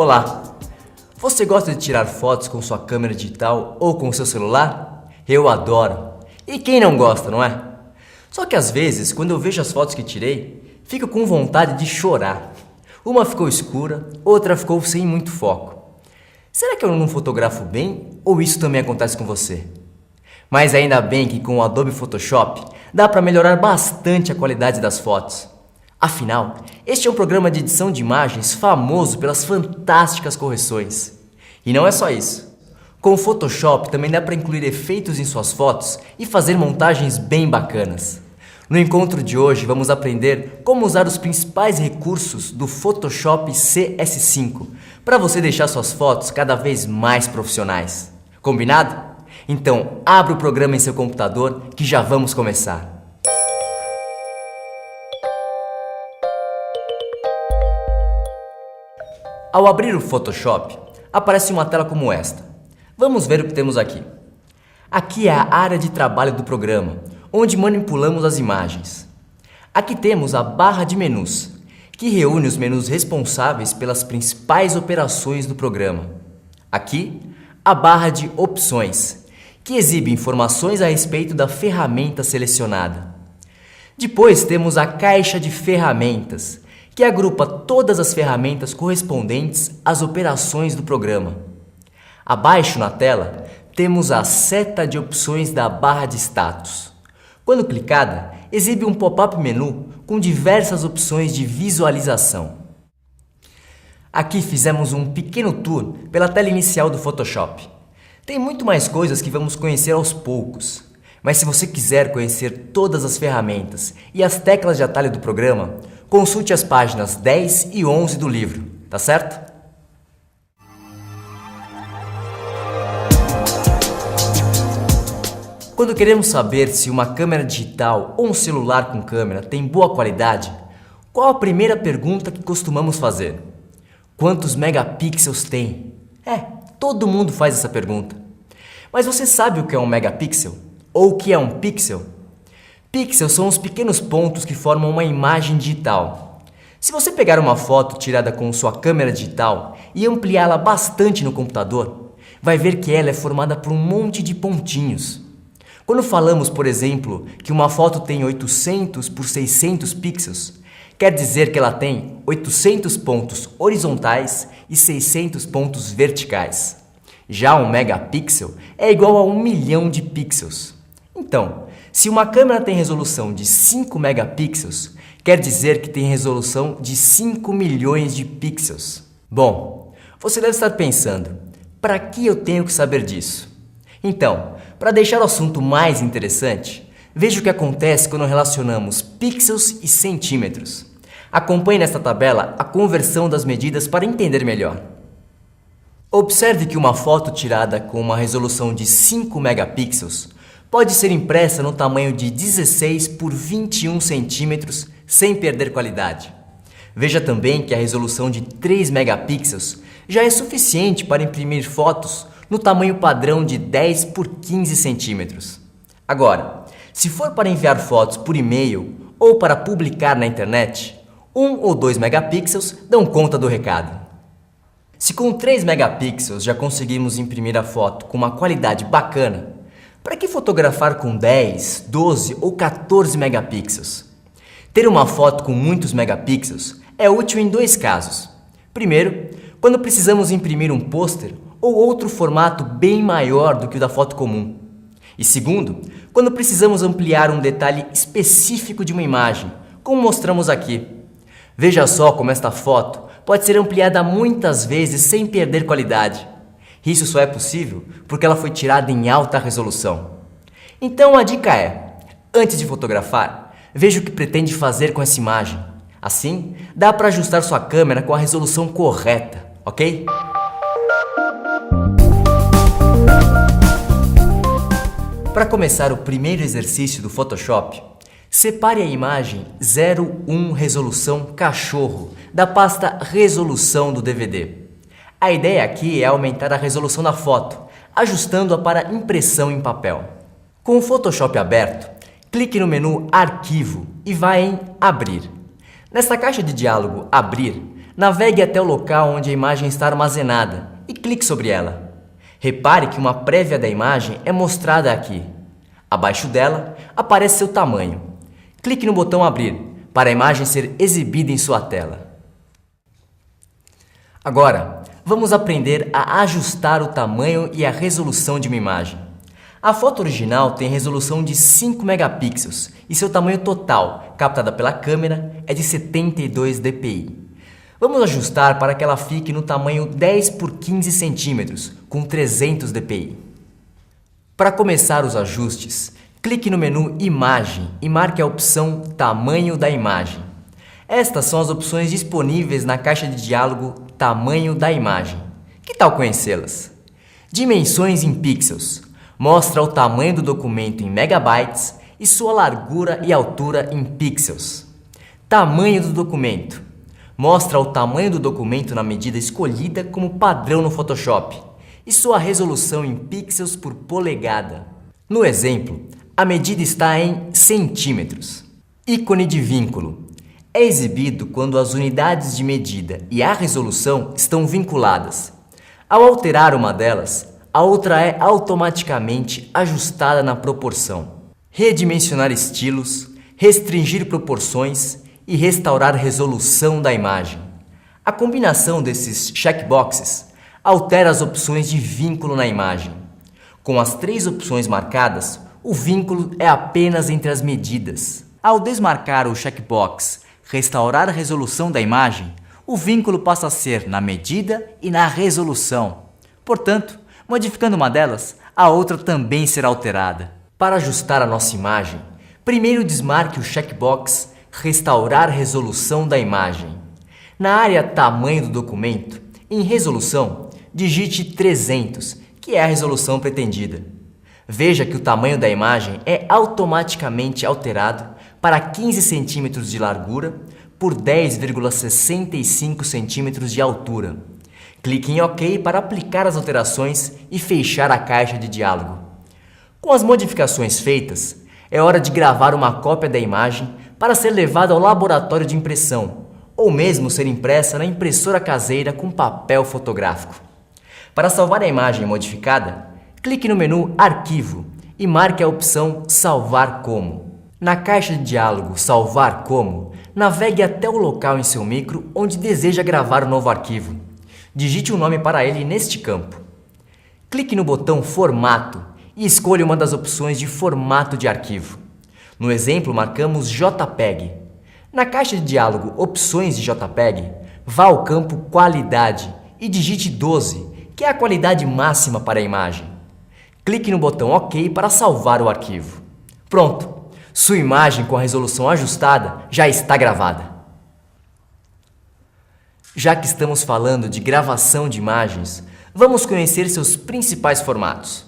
Olá! Você gosta de tirar fotos com sua câmera digital ou com seu celular? Eu adoro! E quem não gosta, não é? Só que às vezes, quando eu vejo as fotos que tirei, fico com vontade de chorar. Uma ficou escura, outra ficou sem muito foco. Será que eu não fotografo bem ou isso também acontece com você? Mas ainda bem que com o Adobe Photoshop dá para melhorar bastante a qualidade das fotos. Afinal, este é um programa de edição de imagens famoso pelas fantásticas correções. E não é só isso. Com o Photoshop também dá para incluir efeitos em suas fotos e fazer montagens bem bacanas. No encontro de hoje vamos aprender como usar os principais recursos do Photoshop CS5 para você deixar suas fotos cada vez mais profissionais. Combinado? Então abra o programa em seu computador que já vamos começar. Ao abrir o Photoshop, aparece uma tela como esta. Vamos ver o que temos aqui. Aqui é a área de trabalho do programa, onde manipulamos as imagens. Aqui temos a barra de menus, que reúne os menus responsáveis pelas principais operações do programa. Aqui, a barra de opções, que exibe informações a respeito da ferramenta selecionada. Depois temos a caixa de ferramentas, que agrupa todas as ferramentas correspondentes às operações do programa. Abaixo na tela, temos a seta de opções da barra de status. Quando clicada, exibe um pop-up menu com diversas opções de visualização. Aqui fizemos um pequeno tour pela tela inicial do Photoshop. Tem muito mais coisas que vamos conhecer aos poucos. Mas se você quiser conhecer todas as ferramentas e as teclas de atalho do programa, consulte as páginas 10 e 11 do livro, tá certo? Quando queremos saber se uma câmera digital ou um celular com câmera tem boa qualidade, qual a primeira pergunta que costumamos fazer? Quantos megapixels tem? Todo mundo faz essa pergunta. Mas você sabe o que é um megapixel? Ou o que é um pixel? Pixels são os pequenos pontos que formam uma imagem digital. Se você pegar uma foto tirada com sua câmera digital e ampliá-la bastante no computador, vai ver que ela é formada por um monte de pontinhos. Quando falamos, por exemplo, que uma foto tem 800 por 600 pixels, quer dizer que ela tem 800 pontos horizontais e 600 pontos verticais. Já um megapixel é igual a 1 milhão de pixels. Então, se uma câmera tem resolução de 5 megapixels, quer dizer que tem resolução de 5 milhões de pixels. Bom, você deve estar pensando, para que eu tenho que saber disso? Então, para deixar o assunto mais interessante, veja o que acontece quando relacionamos pixels e centímetros. Acompanhe nesta tabela a conversão das medidas para entender melhor. Observe que uma foto tirada com uma resolução de 5 megapixels pode ser impressa no tamanho de 16 por 21 centímetros sem perder qualidade. Veja também que a resolução de 3 megapixels já é suficiente para imprimir fotos no tamanho padrão de 10 por 15 centímetros. Agora, se for para enviar fotos por e-mail ou para publicar na internet, 1 ou 2 megapixels dão conta do recado. Se com 3 megapixels já conseguimos imprimir a foto com uma qualidade bacana, para que fotografar com 10, 12 ou 14 megapixels? Ter uma foto com muitos megapixels é útil em dois casos. Primeiro, quando precisamos imprimir um pôster ou outro formato bem maior do que o da foto comum. E segundo, quando precisamos ampliar um detalhe específico de uma imagem, como mostramos aqui. Veja só como esta foto pode ser ampliada muitas vezes sem perder qualidade. Isso só é possível porque ela foi tirada em alta resolução. Então a dica é, antes de fotografar, veja o que pretende fazer com essa imagem. Assim, dá para ajustar sua câmera com a resolução correta, ok? Para começar o primeiro exercício do Photoshop, separe a imagem 01 resolução cachorro da pasta resolução do DVD. A ideia aqui é aumentar a resolução da foto, ajustando-a para impressão em papel. Com o Photoshop aberto, clique no menu Arquivo e vá em Abrir. Nesta caixa de diálogo Abrir, Navegue até o local onde a imagem está armazenada e clique sobre ela. Repare que uma prévia da imagem é mostrada aqui. Abaixo dela aparece seu tamanho. Clique no botão Abrir para a imagem ser exibida em sua tela. Agora, vamos aprender a ajustar o tamanho e a resolução de uma imagem. A foto original tem resolução de 5 megapixels e seu tamanho total, captada pela câmera, é de 72 dpi. Vamos ajustar para que ela fique no tamanho 10 por 15 centímetros, com 300 dpi. Para começar os ajustes, clique no menu Imagem e marque a opção Tamanho da imagem. Estas são as opções disponíveis na caixa de diálogo Tamanho da imagem. Que tal conhecê-las? Dimensões em pixels. Mostra o tamanho do documento em megabytes e sua largura e altura em pixels. Tamanho do documento. Mostra o tamanho do documento na medida escolhida como padrão no Photoshop e sua resolução em pixels por polegada. No exemplo, a medida está em centímetros. Ícone de vínculo. É exibido quando as unidades de medida e a resolução estão vinculadas. Ao alterar uma delas, a outra é automaticamente ajustada na proporção. Redimensionar estilos, restringir proporções e restaurar resolução da imagem. A combinação desses checkboxes altera as opções de vínculo na imagem. Com as 3 opções marcadas, o vínculo é apenas entre as medidas. Ao desmarcar o checkbox Restaurar a resolução da imagem, o vínculo passa a ser na medida e na resolução. Portanto, modificando uma delas, a outra também será alterada. Para ajustar a nossa imagem, primeiro desmarque o checkbox Restaurar resolução da imagem. Na área Tamanho do documento, em Resolução, digite 300, que é a resolução pretendida. Veja que o tamanho da imagem é automaticamente alterado para 15 cm de largura por 10,65 cm de altura. Clique em OK para aplicar as alterações e fechar a caixa de diálogo. Com as modificações feitas, é hora de gravar uma cópia da imagem para ser levada ao laboratório de impressão, ou mesmo ser impressa na impressora caseira com papel fotográfico. Para salvar a imagem modificada, clique no menu Arquivo e marque a opção Salvar como. Na caixa de diálogo Salvar como, navegue até o local em seu micro onde deseja gravar o novo arquivo. Digite um nome para ele neste campo. Clique no botão Formato e escolha uma das opções de formato de arquivo. No exemplo, marcamos JPEG. Na caixa de diálogo Opções de JPEG, vá ao campo Qualidade e digite 12, que é a qualidade máxima para a imagem. Clique no botão OK para salvar o arquivo. Pronto! Sua imagem com a resolução ajustada já está gravada. Já que estamos falando de gravação de imagens, vamos conhecer seus principais formatos.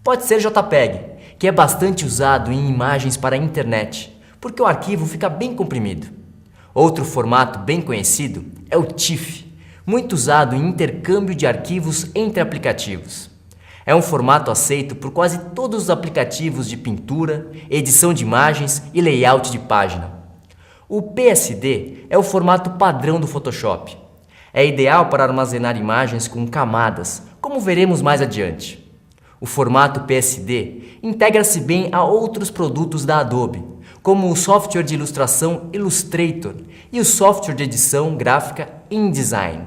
Pode ser JPEG, que é bastante usado em imagens para a internet, porque o arquivo fica bem comprimido. Outro formato bem conhecido é o TIFF, muito usado em intercâmbio de arquivos entre aplicativos. É um formato aceito por quase todos os aplicativos de pintura, edição de imagens e layout de página. O PSD é o formato padrão do Photoshop. É ideal para armazenar imagens com camadas, como veremos mais adiante. O formato PSD integra-se bem a outros produtos da Adobe, como o software de ilustração Illustrator e o software de edição gráfica InDesign.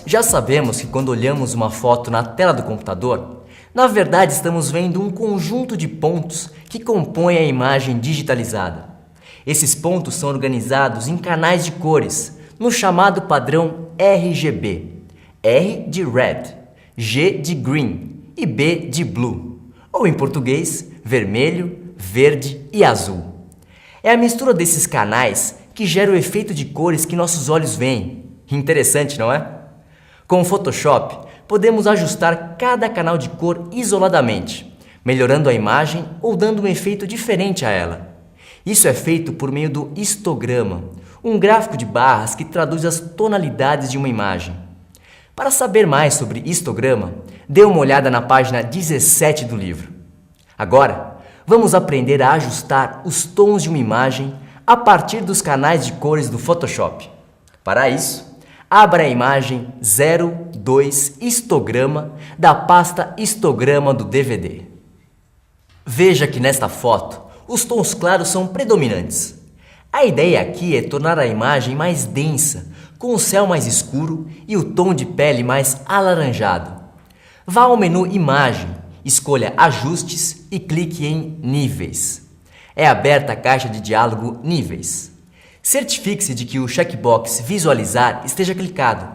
Já sabemos que quando olhamos uma foto na tela do computador, na verdade estamos vendo um conjunto de pontos que compõem a imagem digitalizada. Esses pontos são organizados em canais de cores, no chamado padrão RGB. R de Red, G de Green e B de Blue, ou em português, vermelho, verde e azul. É a mistura desses canais que gera o efeito de cores que nossos olhos veem. Interessante, não é? Com o Photoshop, podemos ajustar cada canal de cor isoladamente, melhorando a imagem ou dando um efeito diferente a ela. Isso é feito por meio do histograma, um gráfico de barras que traduz as tonalidades de uma imagem. Para saber mais sobre histograma, dê uma olhada na página 17 do livro. Agora, vamos aprender a ajustar os tons de uma imagem a partir dos canais de cores do Photoshop. Para isso, abra a imagem 02 histograma da pasta histograma do DVD. Veja que nesta foto, os tons claros são predominantes. A ideia aqui é tornar a imagem mais densa, com o céu mais escuro e o tom de pele mais alaranjado. Vá ao menu Imagem, escolha Ajustes e clique em Níveis. É aberta a caixa de diálogo Níveis. Certifique-se de que o checkbox Visualizar esteja clicado,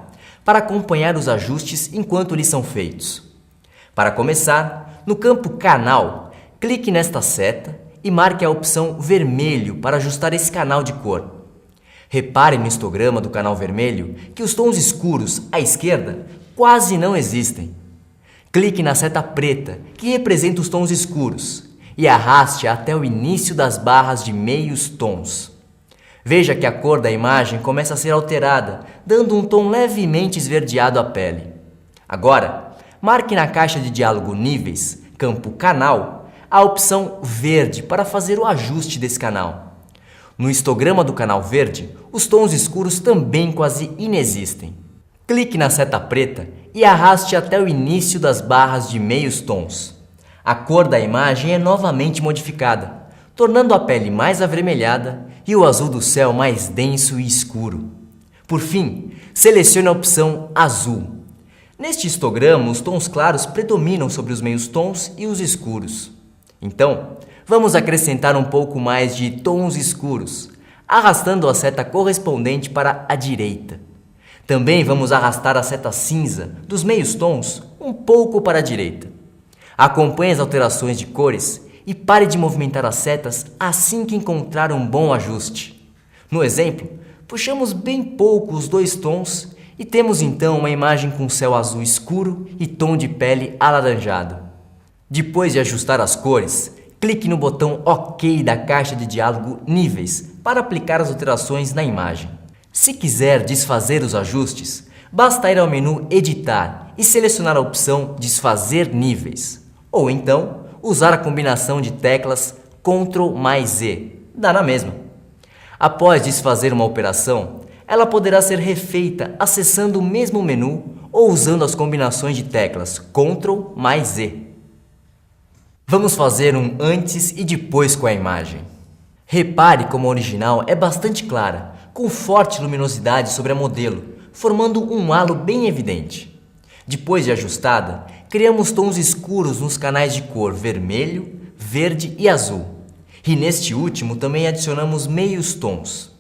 para acompanhar os ajustes enquanto eles são feitos. Para começar, no campo Canal, clique nesta seta e marque a opção Vermelho para ajustar esse canal de cor. Repare no histograma do canal vermelho que os tons escuros à esquerda quase não existem. Clique na seta preta, que representa os tons escuros, e arraste até o início das barras de meios tons. Veja que a cor da imagem começa a ser alterada, dando um tom levemente esverdeado à pele. Agora, marque na caixa de diálogo Níveis, campo Canal, a opção Verde para fazer o ajuste desse canal. No histograma do canal verde, os tons escuros também quase inexistem. Clique na seta preta e arraste até o início das barras de meios tons. A cor da imagem é novamente modificada, tornando a pele mais avermelhada e o azul do céu mais denso e escuro. Por fim, selecione a opção Azul. Neste histograma, os tons claros predominam sobre os meios tons e os escuros. Então, vamos acrescentar um pouco mais de tons escuros, arrastando a seta correspondente para a direita. Também vamos arrastar a seta cinza dos meios tons um pouco para a direita. Acompanhe as alterações de cores e pare de movimentar as setas assim que encontrar um bom ajuste. No exemplo, puxamos bem pouco os dois tons e temos então uma imagem com céu azul escuro e tom de pele alaranjado. Depois de ajustar as cores, clique no botão OK da caixa de diálogo Níveis para aplicar as alterações na imagem. Se quiser desfazer os ajustes, basta ir ao menu Editar e selecionar a opção Desfazer níveis, ou então usar a combinação de teclas Ctrl+Z, dá na mesma. Após desfazer uma operação, ela poderá ser refeita acessando o mesmo menu ou usando as combinações de teclas Ctrl+Z. Vamos fazer um antes e depois com a imagem. Repare como a original é bastante clara, com forte luminosidade sobre a modelo, formando um halo bem evidente. Depois de ajustada, criamos tons escuros nos canais de cor vermelho, verde e azul. E neste último também adicionamos meios tons.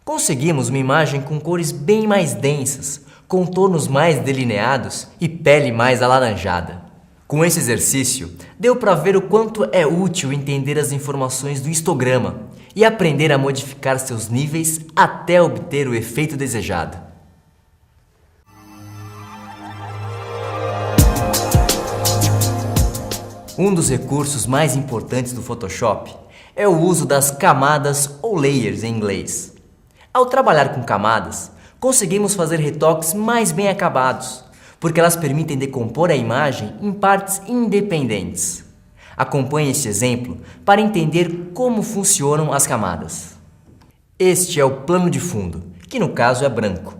Conseguimos uma imagem com cores bem mais densas, contornos mais delineados e pele mais alaranjada. Com esse exercício, deu para ver o quanto é útil entender as informações do histograma e aprender a modificar seus níveis até obter o efeito desejado. Um dos recursos mais importantes do Photoshop é o uso das camadas ou layers em inglês. Ao trabalhar com camadas, conseguimos fazer retoques mais bem acabados, porque elas permitem decompor a imagem em partes independentes. Acompanhe este exemplo para entender como funcionam as camadas. Este é o plano de fundo, que no caso é branco.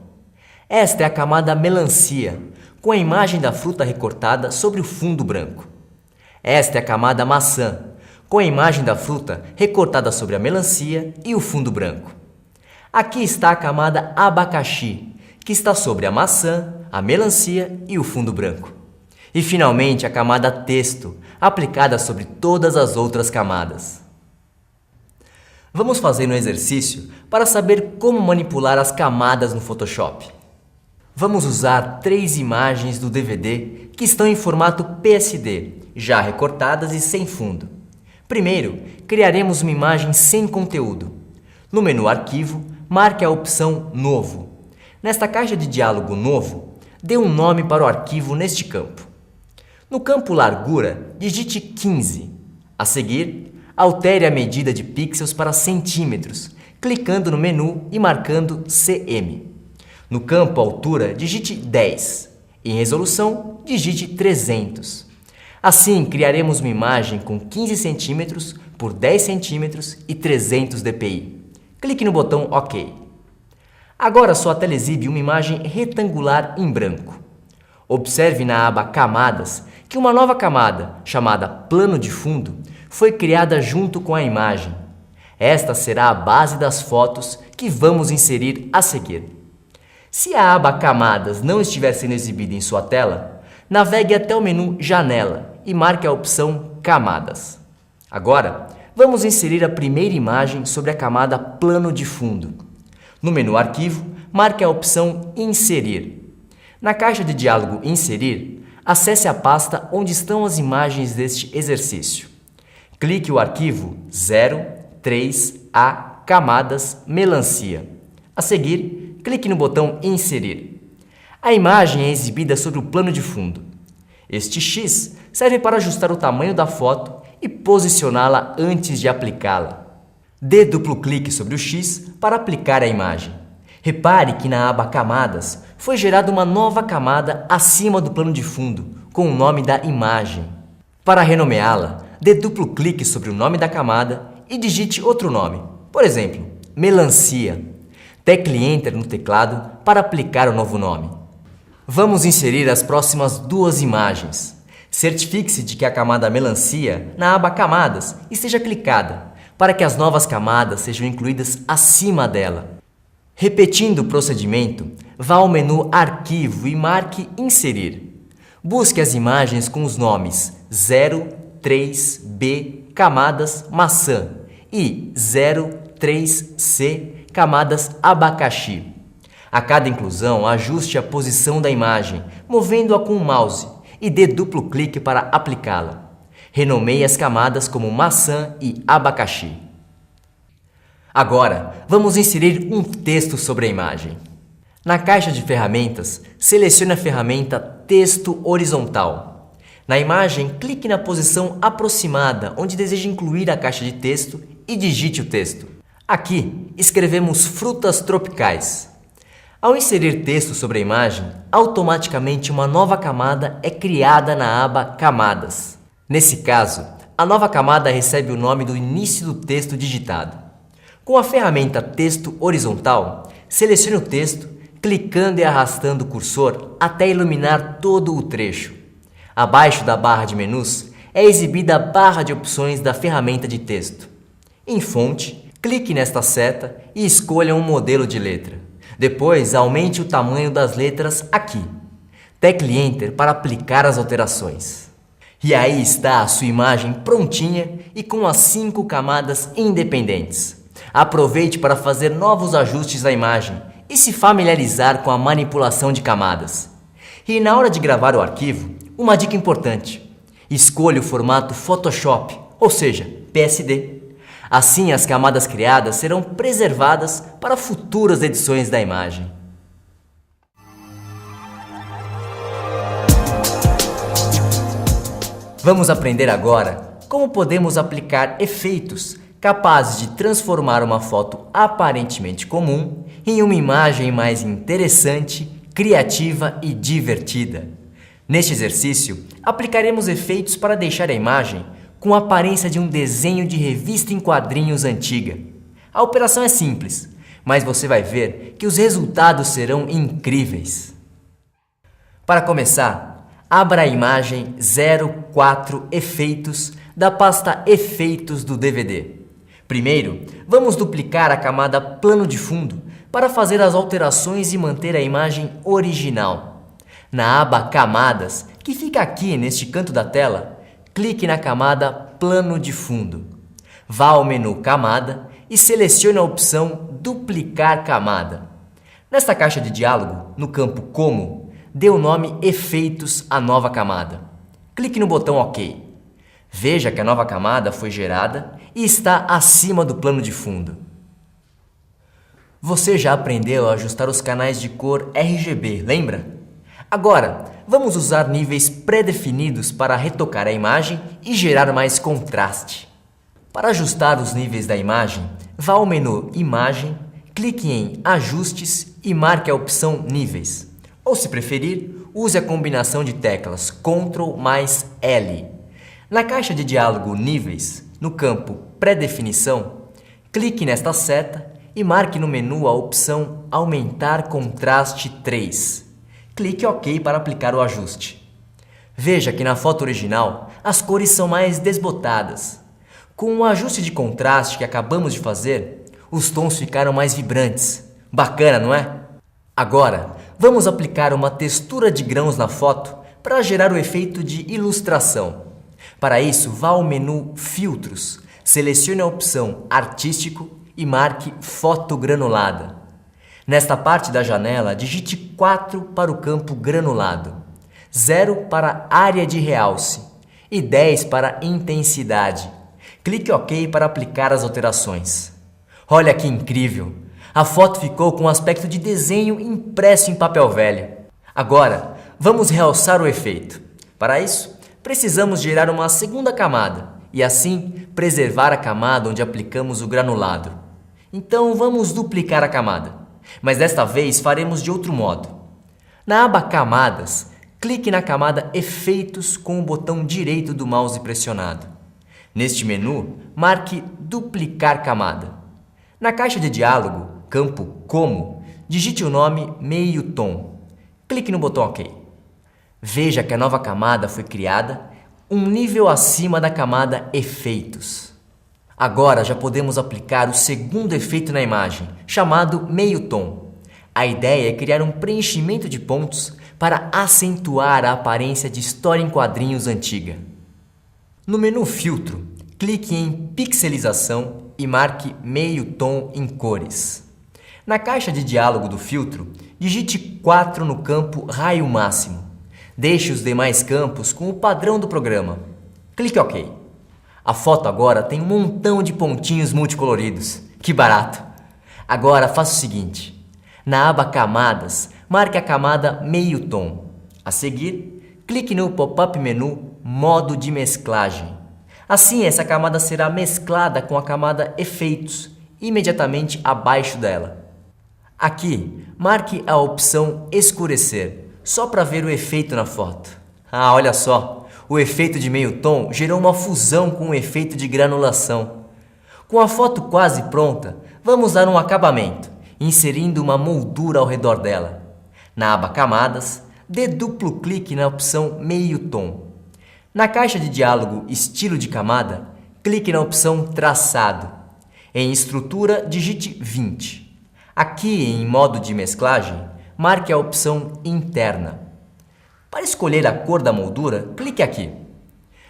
Esta é a camada melancia, com a imagem da fruta recortada sobre o fundo branco. Esta é a camada maçã, com a imagem da fruta recortada sobre a melancia e o fundo branco. Aqui está a camada abacaxi, que está sobre a maçã, a melancia e o fundo branco. E finalmente a camada texto, aplicada sobre todas as outras camadas. Vamos fazer um exercício para saber como manipular as camadas no Photoshop. Vamos usar 3 imagens do DVD que estão em formato PSD, já recortadas e sem fundo. Primeiro, criaremos uma imagem sem conteúdo. No menu Arquivo, marque a opção Novo. Nesta caixa de diálogo Novo, dê um nome para o arquivo neste campo. No campo Largura, digite 15. A seguir, altere a medida de pixels para centímetros, clicando no menu e marcando cm. No campo Altura, digite 10. Em Resolução, digite 300. Assim, criaremos uma imagem com 15 cm por 10 cm e 300 dpi. Clique no botão OK. Agora sua tela exibe uma imagem retangular em branco. Observe na aba Camadas que uma nova camada, chamada Plano de Fundo, foi criada junto com a imagem. Esta será a base das fotos que vamos inserir a seguir. Se a aba Camadas não estiver sendo exibida em sua tela, navegue até o menu Janela e marque a opção Camadas. Agora, vamos inserir a primeira imagem sobre a camada Plano de Fundo. No menu Arquivo, marque a opção Inserir. Na caixa de diálogo Inserir, acesse a pasta onde estão as imagens deste exercício. Clique o arquivo 03A Camadas Melancia. A seguir, clique no botão Inserir. A imagem é exibida sobre o plano de fundo. Este X serve para ajustar o tamanho da foto e posicioná-la antes de aplicá-la. Dê duplo clique sobre o X para aplicar a imagem. Repare que na aba Camadas foi gerada uma nova camada acima do plano de fundo, com o nome da imagem. Para renomeá-la, dê duplo clique sobre o nome da camada e digite outro nome, por exemplo, Melancia. Tecle Enter no teclado para aplicar o novo nome. Vamos inserir as próximas duas imagens. Certifique-se de que a camada Melancia, na aba Camadas, esteja clicada, para que as novas camadas sejam incluídas acima dela. Repetindo o procedimento, vá ao menu Arquivo e marque Inserir. Busque as imagens com os nomes 03B Camadas Maçã e 03C Camadas Abacaxi. A cada inclusão, ajuste a posição da imagem, movendo-a com o mouse e dê duplo clique para aplicá-la. Renomeie as camadas como maçã e abacaxi. Agora, vamos inserir um texto sobre a imagem. Na caixa de ferramentas, selecione a ferramenta Texto Horizontal. Na imagem, clique na posição aproximada onde deseja incluir a caixa de texto e digite o texto. Aqui, escrevemos frutas tropicais. Ao inserir texto sobre a imagem, automaticamente uma nova camada é criada na aba Camadas. Nesse caso, a nova camada recebe o nome do início do texto digitado. Com a ferramenta Texto Horizontal, selecione o texto, clicando e arrastando o cursor até iluminar todo o trecho. Abaixo da barra de menus é exibida a barra de opções da ferramenta de texto. Em Fonte, clique nesta seta e escolha um modelo de letra. Depois, aumente o tamanho das letras aqui. Tecle Enter para aplicar as alterações. E aí está a sua imagem prontinha e com as 5 camadas independentes. Aproveite para fazer novos ajustes à imagem e se familiarizar com a manipulação de camadas. E na hora de gravar o arquivo, uma dica importante: escolha o formato Photoshop, ou seja, PSD. Assim, as camadas criadas serão preservadas para futuras edições da imagem. Vamos aprender agora como podemos aplicar efeitos capazes de transformar uma foto aparentemente comum em uma imagem mais interessante, criativa e divertida. Neste exercício, aplicaremos efeitos para deixar a imagem com a aparência de um desenho de revista em quadrinhos antiga. A operação é simples, mas você vai ver que os resultados serão incríveis. Para começar, abra a imagem 04 Efeitos da pasta Efeitos do DVD. Primeiro, vamos duplicar a camada Plano de Fundo para fazer as alterações e manter a imagem original. Na aba Camadas, que fica aqui neste canto da tela, clique na camada Plano de Fundo. Vá ao menu Camada e selecione a opção Duplicar Camada. Nesta caixa de diálogo, no campo Como, dê o nome Efeitos à nova camada. Clique no botão OK. Veja que a nova camada foi gerada e está acima do plano de fundo. Você já aprendeu a ajustar os canais de cor RGB, lembra? Agora, vamos usar níveis pré-definidos para retocar a imagem e gerar mais contraste. Para ajustar os níveis da imagem, vá ao menu Imagem, clique em Ajustes e marque a opção Níveis. Ou, se preferir, use a combinação de teclas Ctrl mais L. Na caixa de diálogo Níveis, no campo Pré-definição, clique nesta seta e marque no menu a opção Aumentar contraste 3. Clique OK para aplicar o ajuste. Veja que na foto original as cores são mais desbotadas. Com o ajuste de contraste que acabamos de fazer, os tons ficaram mais vibrantes. Bacana, não é? Agora, vamos aplicar uma textura de grãos na foto para gerar o efeito de ilustração. Para isso, vá ao menu Filtros, selecione a opção Artístico e marque Foto Granulada. Nesta parte da janela, digite 4 para o campo granulado, 0 para área de realce e 10 para intensidade. Clique OK para aplicar as alterações. Olha que incrível! A foto ficou com um aspecto de desenho impresso em papel velho. Agora, vamos realçar o efeito. Para isso, precisamos gerar uma segunda camada e assim preservar a camada onde aplicamos o granulado. Então vamos duplicar a camada, mas desta vez faremos de outro modo. Na aba Camadas, clique na camada Efeitos com o botão direito do mouse pressionado. Neste menu, marque Duplicar camada. Na caixa de diálogo, campo Como, digite o nome Meio Tom. Clique no botão OK. Veja que a nova camada foi criada um nível acima da camada Efeitos. Agora já podemos aplicar o segundo efeito na imagem, chamado Meio Tom. A ideia é criar um preenchimento de pontos para acentuar a aparência de história em quadrinhos antiga. No menu Filtro, clique em Pixelização e marque Meio Tom em cores. Na caixa de diálogo do filtro, digite 4 no campo Raio Máximo. Deixe os demais campos com o padrão do programa. Clique OK. A foto agora tem um montão de pontinhos multicoloridos. Que barato! Agora faça o seguinte. Na aba Camadas, marque a camada Meio Tom. A seguir, clique no pop-up menu Modo de mesclagem. Assim, essa camada será mesclada com a camada Efeitos, imediatamente abaixo dela. Aqui, marque a opção Escurecer, só para ver o efeito na foto. Ah, olha só! O efeito de meio tom gerou uma fusão com o efeito de granulação. Com a foto quase pronta, vamos dar um acabamento, inserindo uma moldura ao redor dela. Na aba Camadas, dê duplo clique na opção Meio Tom. Na caixa de diálogo Estilo de camada, clique na opção Traçado. Em Estrutura, digite 20. Aqui, em Modo de mesclagem, marque a opção Interna. Para escolher a cor da moldura, clique aqui.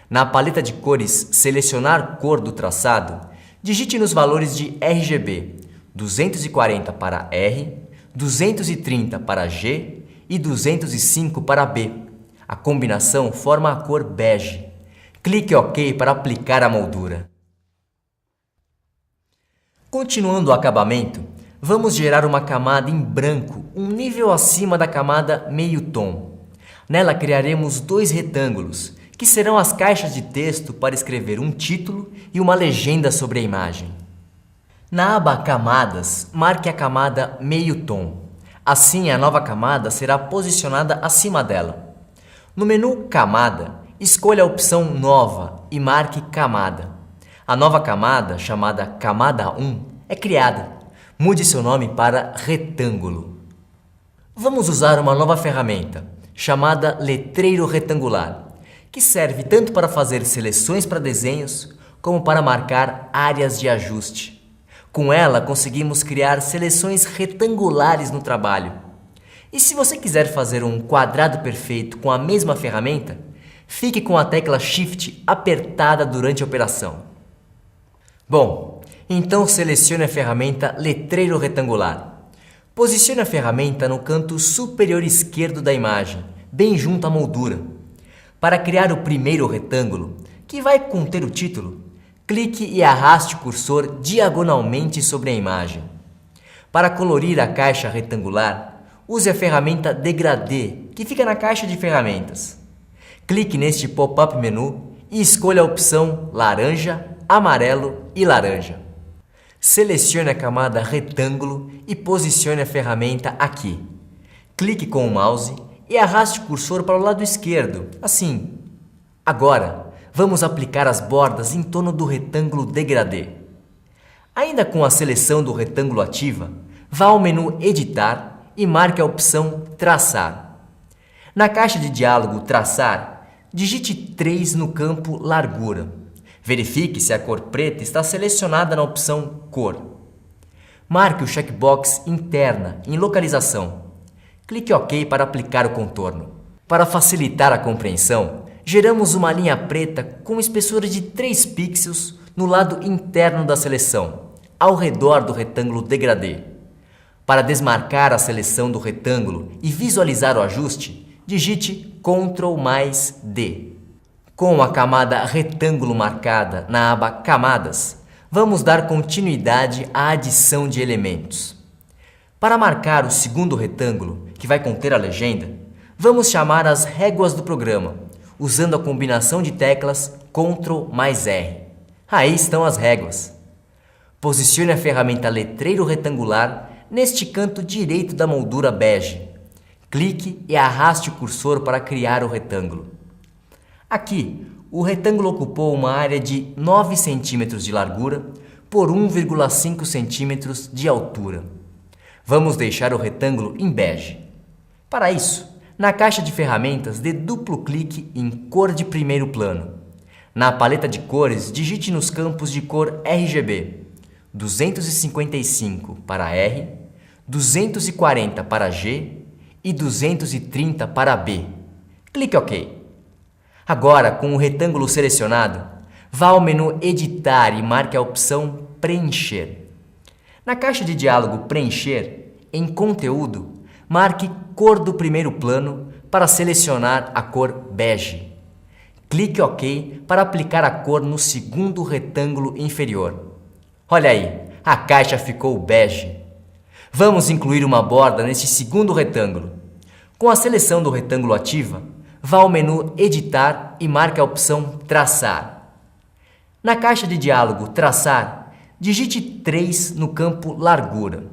Na paleta de cores Selecionar cor do traçado, digite nos valores de RGB 240 para R, 230 para G e 205 para B. A combinação forma a cor bege. Clique OK para aplicar a moldura. Continuando o acabamento, vamos gerar uma camada em branco, um nível acima da camada Meio Tom. Nela criaremos 2 retângulos, que serão as caixas de texto para escrever um título e uma legenda sobre a imagem. Na aba Camadas, marque a camada Meio Tom. Assim, a nova camada será posicionada acima dela. No menu Camada, escolha a opção Nova e marque Camada. A nova camada, chamada Camada 1, é criada. Mude seu nome para Retângulo. Vamos usar uma nova ferramenta, chamada Letreiro Retangular, que serve tanto para fazer seleções para desenhos, como para marcar áreas de ajuste. Com ela, conseguimos criar seleções retangulares no trabalho. E se você quiser fazer um quadrado perfeito com a mesma ferramenta, fique com a tecla Shift apertada durante a operação. Bom, então selecione a ferramenta Letreiro Retangular. Posicione a ferramenta no canto superior esquerdo da imagem, bem junto à moldura. Para criar o primeiro retângulo, que vai conter o título, clique e arraste o cursor diagonalmente sobre a imagem. Para colorir a caixa retangular, use a ferramenta Degradê, que fica na caixa de ferramentas. Clique neste pop-up menu e escolha a opção Laranja, Amarelo e Laranja. Selecione a camada Retângulo e posicione a ferramenta aqui. Clique com o mouse e arraste o cursor para o lado esquerdo, assim. Agora, vamos aplicar as bordas em torno do retângulo degradê. Ainda com a seleção do retângulo ativa, vá ao menu Editar e marque a opção Traçar. Na caixa de diálogo Traçar, digite 3 no campo Largura. Verifique se a cor preta está selecionada na opção Cor. Marque o checkbox Interna em Localização. Clique OK para aplicar o contorno. Para facilitar a compreensão, geramos uma linha preta com espessura de 3 pixels no lado interno da seleção, ao redor do retângulo degradê. Para desmarcar a seleção do retângulo e visualizar o ajuste, digite Ctrl mais D. Com a camada retângulo marcada na aba Camadas, vamos dar continuidade à adição de elementos. Para marcar o segundo retângulo, que vai conter a legenda, vamos chamar as réguas do programa, usando a combinação de teclas Ctrl mais R. Aí estão as réguas. Posicione a ferramenta Letreiro Retangular neste canto direito da moldura bege. Clique e arraste o cursor para criar o retângulo. Aqui, o retângulo ocupou uma área de 9 cm de largura por 1,5 cm de altura. Vamos deixar o retângulo em bege. Para isso, na caixa de ferramentas dê duplo clique em Cor de primeiro plano. Na paleta de cores, digite nos campos de cor RGB 255 para R, 240 para G e 230 para B. Clique OK. Agora, com o retângulo selecionado, vá ao menu Editar e marque a opção Preencher. Na caixa de diálogo Preencher, em Conteúdo, marque Cor do primeiro plano para selecionar a cor bege. Clique OK para aplicar a cor no segundo retângulo inferior. Olha aí, a caixa ficou bege. Vamos incluir uma borda neste segundo retângulo. Com a seleção do retângulo ativa, vá ao menu Editar e marque a opção Traçar. Na caixa de diálogo Traçar, digite 3 no campo Largura.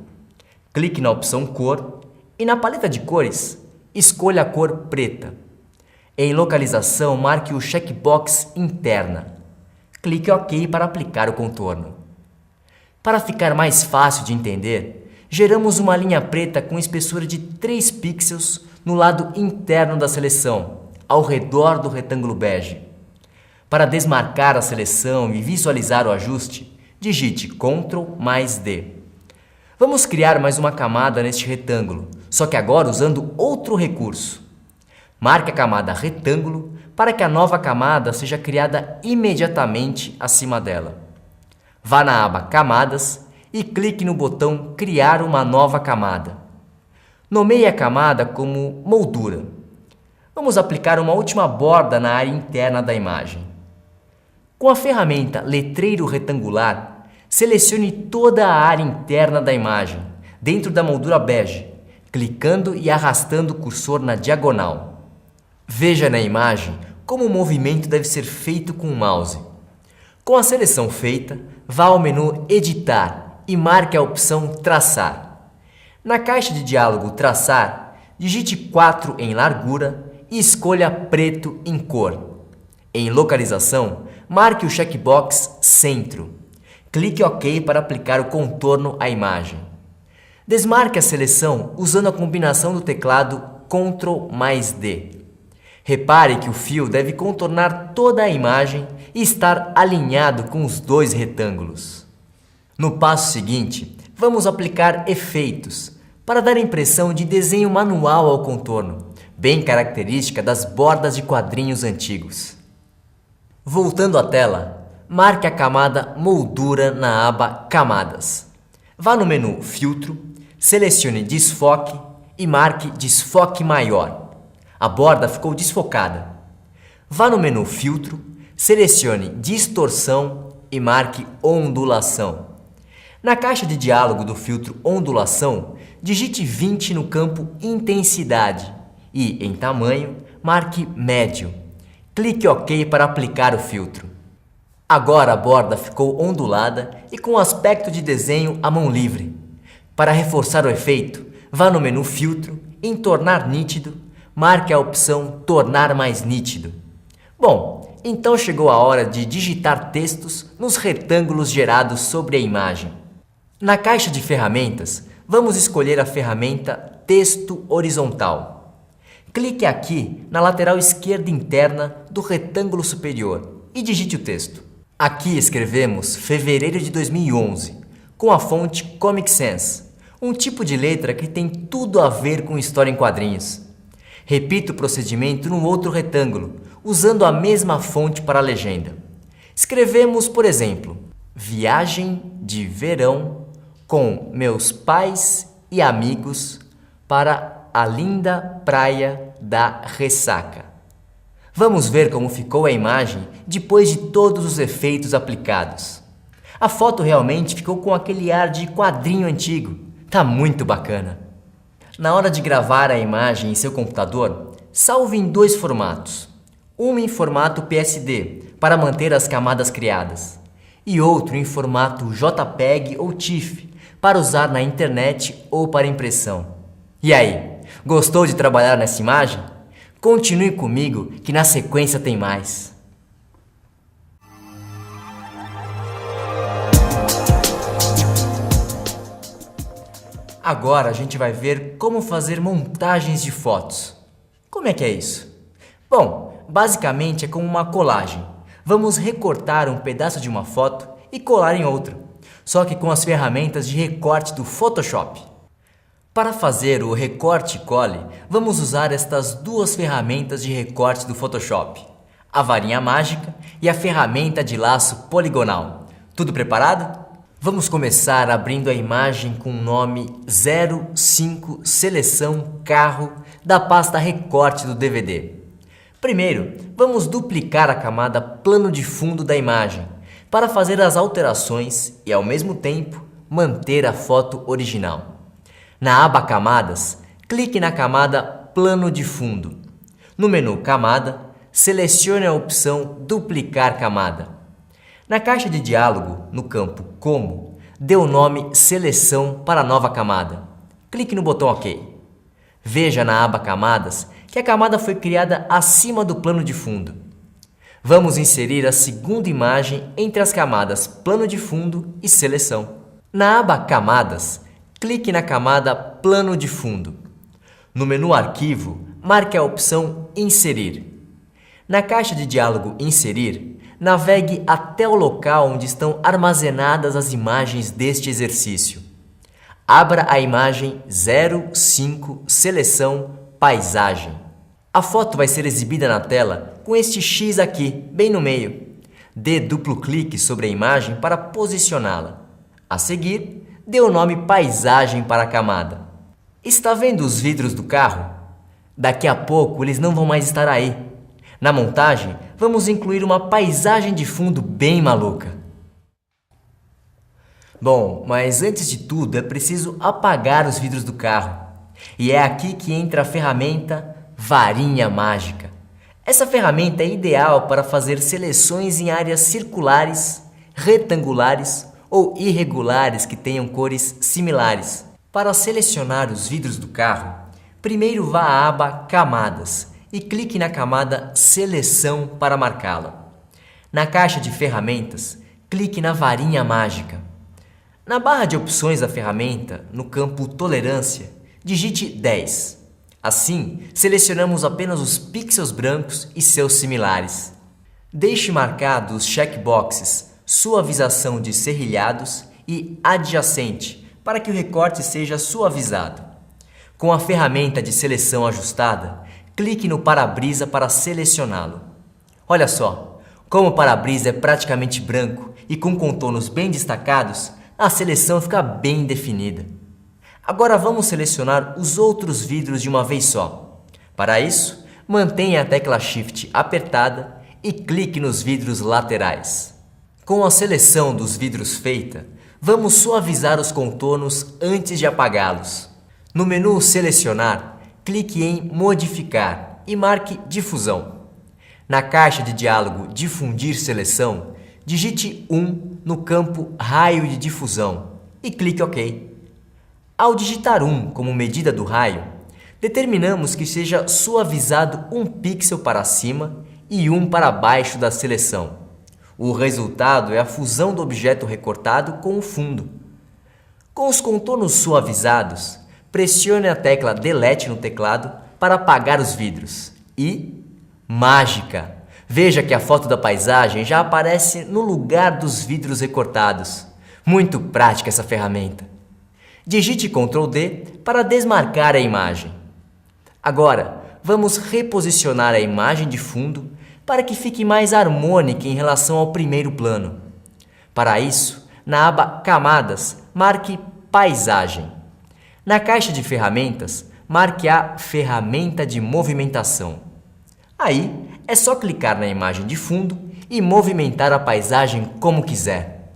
Clique na opção Cor e na paleta de cores, escolha a cor preta. Em Localização, marque o checkbox Interna. Clique OK para aplicar o contorno. Para ficar mais fácil de entender, geramos uma linha preta com espessura de 3 pixels no lado interno da seleção, ao redor do retângulo bege. Para desmarcar a seleção e visualizar o ajuste, digite Ctrl mais D. Vamos criar mais uma camada neste retângulo, só que agora usando outro recurso. Marque a camada retângulo para que a nova camada seja criada imediatamente acima dela. Vá na aba Camadas e clique no botão Criar uma nova camada. Nomeie a camada como Moldura. Vamos aplicar uma última borda na área interna da imagem. Com a ferramenta Letreiro Retangular, selecione toda a área interna da imagem, dentro da moldura bege, clicando e arrastando o cursor na diagonal. Veja na imagem como o movimento deve ser feito com o mouse. Com a seleção feita, vá ao menu Editar e marque a opção Traçar. Na caixa de diálogo Traçar, digite 4 em largura e escolha preto em cor. Em Localização, marque o checkbox Centro. Clique OK para aplicar o contorno à imagem. Desmarque a seleção usando a combinação do teclado Ctrl mais D. Repare que o fio deve contornar toda a imagem e estar alinhado com os dois retângulos. No passo seguinte, vamos aplicar efeitos para dar a impressão de desenho manual ao contorno, bem característica das bordas de quadrinhos antigos. Voltando à tela, marque a camada Moldura na aba Camadas. Vá no menu Filtro, selecione Desfoque e marque Desfoque Maior. A borda ficou desfocada. Vá no menu Filtro, selecione Distorção e marque Ondulação. Na caixa de diálogo do filtro Ondulação, digite 20 no campo Intensidade e, em tamanho, marque Médio. Clique OK para aplicar o filtro. Agora a borda ficou ondulada e com aspecto de desenho à mão livre. Para reforçar o efeito, vá no menu Filtro, em Tornar Nítido, marque a opção Tornar mais nítido. Bom, então chegou a hora de digitar textos nos retângulos gerados sobre a imagem. Na caixa de ferramentas, vamos escolher a ferramenta Texto Horizontal. Clique aqui na lateral esquerda interna do retângulo superior e digite o texto. Aqui escrevemos fevereiro de 2011, com a fonte Comic Sans, um tipo de letra que tem tudo a ver com história em quadrinhos. Repita o procedimento no outro retângulo, usando a mesma fonte para a legenda. Escrevemos, por exemplo, Viagem de verão com meus pais e amigos para a linda praia da Ressaca. Vamos ver como ficou a imagem depois de todos os efeitos aplicados. A foto realmente ficou com aquele ar de quadrinho antigo. Tá muito bacana. Na hora de gravar a imagem em seu computador, salve em 2 formatos. Um em formato PSD, para manter as camadas criadas, e outro em formato JPEG ou TIFF, para usar na internet ou para impressão. E aí, gostou de trabalhar nessa imagem? Continue comigo que na sequência tem mais. Agora a gente vai ver como fazer montagens de fotos. Como é que é isso? Bom, basicamente é como uma colagem. Vamos recortar um pedaço de uma foto e colar em outra, só que com as ferramentas de recorte do Photoshop. Para fazer o recorte e cole, vamos usar estas 2 ferramentas de recorte do Photoshop, a varinha mágica e a ferramenta de laço poligonal. Tudo preparado? Vamos começar abrindo a imagem com o nome 05 Seleção Carro da pasta Recorte do DVD. Primeiro, vamos duplicar a camada plano de fundo da imagem para fazer as alterações e, ao mesmo tempo, manter a foto original. Na aba Camadas, clique na camada Plano de Fundo. No menu Camada, selecione a opção Duplicar Camada. Na caixa de diálogo, no campo Como, dê o nome Seleção para a nova camada. Clique no botão OK. Veja na aba Camadas que a camada foi criada acima do plano de fundo. Vamos inserir a segunda imagem entre as camadas Plano de Fundo e Seleção. Na aba Camadas, clique na camada Plano de Fundo. No menu Arquivo, marque a opção Inserir. Na caixa de diálogo Inserir, navegue até o local onde estão armazenadas as imagens deste exercício. Abra a imagem 05 Seleção Paisagem. A foto vai ser exibida na tela com este X aqui, bem no meio. Dê duplo clique sobre a imagem para posicioná-la. A seguir, dê o nome Paisagem para a camada. Está vendo os vidros do carro? Daqui a pouco eles não vão mais estar aí. Na montagem, vamos incluir uma paisagem de fundo bem maluca. Bom, mas antes de tudo é preciso apagar os vidros do carro. E é aqui que entra a ferramenta Varinha Mágica. Essa ferramenta é ideal para fazer seleções em áreas circulares, retangulares ou irregulares que tenham cores similares. Para selecionar os vidros do carro, primeiro vá à aba Camadas e clique na camada Seleção para marcá-la. Na caixa de ferramentas, clique na Varinha Mágica. Na barra de opções da ferramenta, no campo Tolerância, digite 10. Assim, selecionamos apenas os pixels brancos e seus similares. Deixe marcados os checkboxes Suavização de serrilhados e Adjacente para que o recorte seja suavizado. Com a ferramenta de seleção ajustada, clique no para-brisa para selecioná-lo. Olha só, como o para-brisa é praticamente branco e com contornos bem destacados, a seleção fica bem definida. Agora vamos selecionar os outros vidros de uma vez só. Para isso, mantenha a tecla Shift apertada e clique nos vidros laterais. Com a seleção dos vidros feita, vamos suavizar os contornos antes de apagá-los. No menu Selecionar, clique em Modificar e marque Difusão. Na caixa de diálogo Difundir Seleção, digite 1 no campo Raio de Difusão e clique OK. Ao digitar 1 como medida do raio, Determinamos que seja suavizado um pixel para cima e um para baixo da seleção. O resultado é a fusão do objeto recortado com o fundo. Com os contornos suavizados, pressione a tecla Delete no teclado para apagar os vidros. E mágica! Veja que a foto da paisagem já aparece no lugar dos vidros recortados. Muito prática essa ferramenta. Digite Ctrl D para desmarcar a imagem. Agora, vamos reposicionar a imagem de fundo para que fique mais harmônica em relação ao primeiro plano. Para isso, na aba Camadas, marque Paisagem. Na caixa de ferramentas, marque a ferramenta de movimentação. Aí, é só clicar na imagem de fundo e movimentar a paisagem como quiser.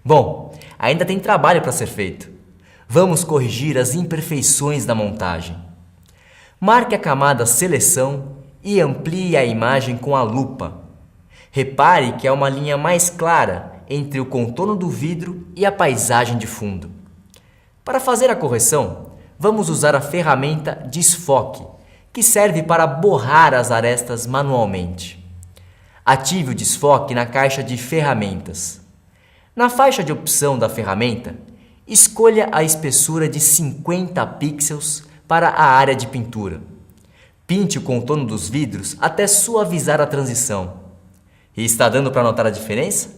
Bom, ainda tem trabalho para ser feito. Vamos corrigir as imperfeições da montagem. Marque a camada Seleção e amplie a imagem com a lupa. Repare que há uma linha mais clara entre o contorno do vidro e a paisagem de fundo. Para fazer a correção, vamos usar a ferramenta Desfoque, que serve para borrar as arestas manualmente. Ative o desfoque na caixa de ferramentas. Na faixa de opção da ferramenta, escolha a espessura de 50 pixels para a área de pintura. Pinte o contorno dos vidros até suavizar a transição. E está dando para notar a diferença?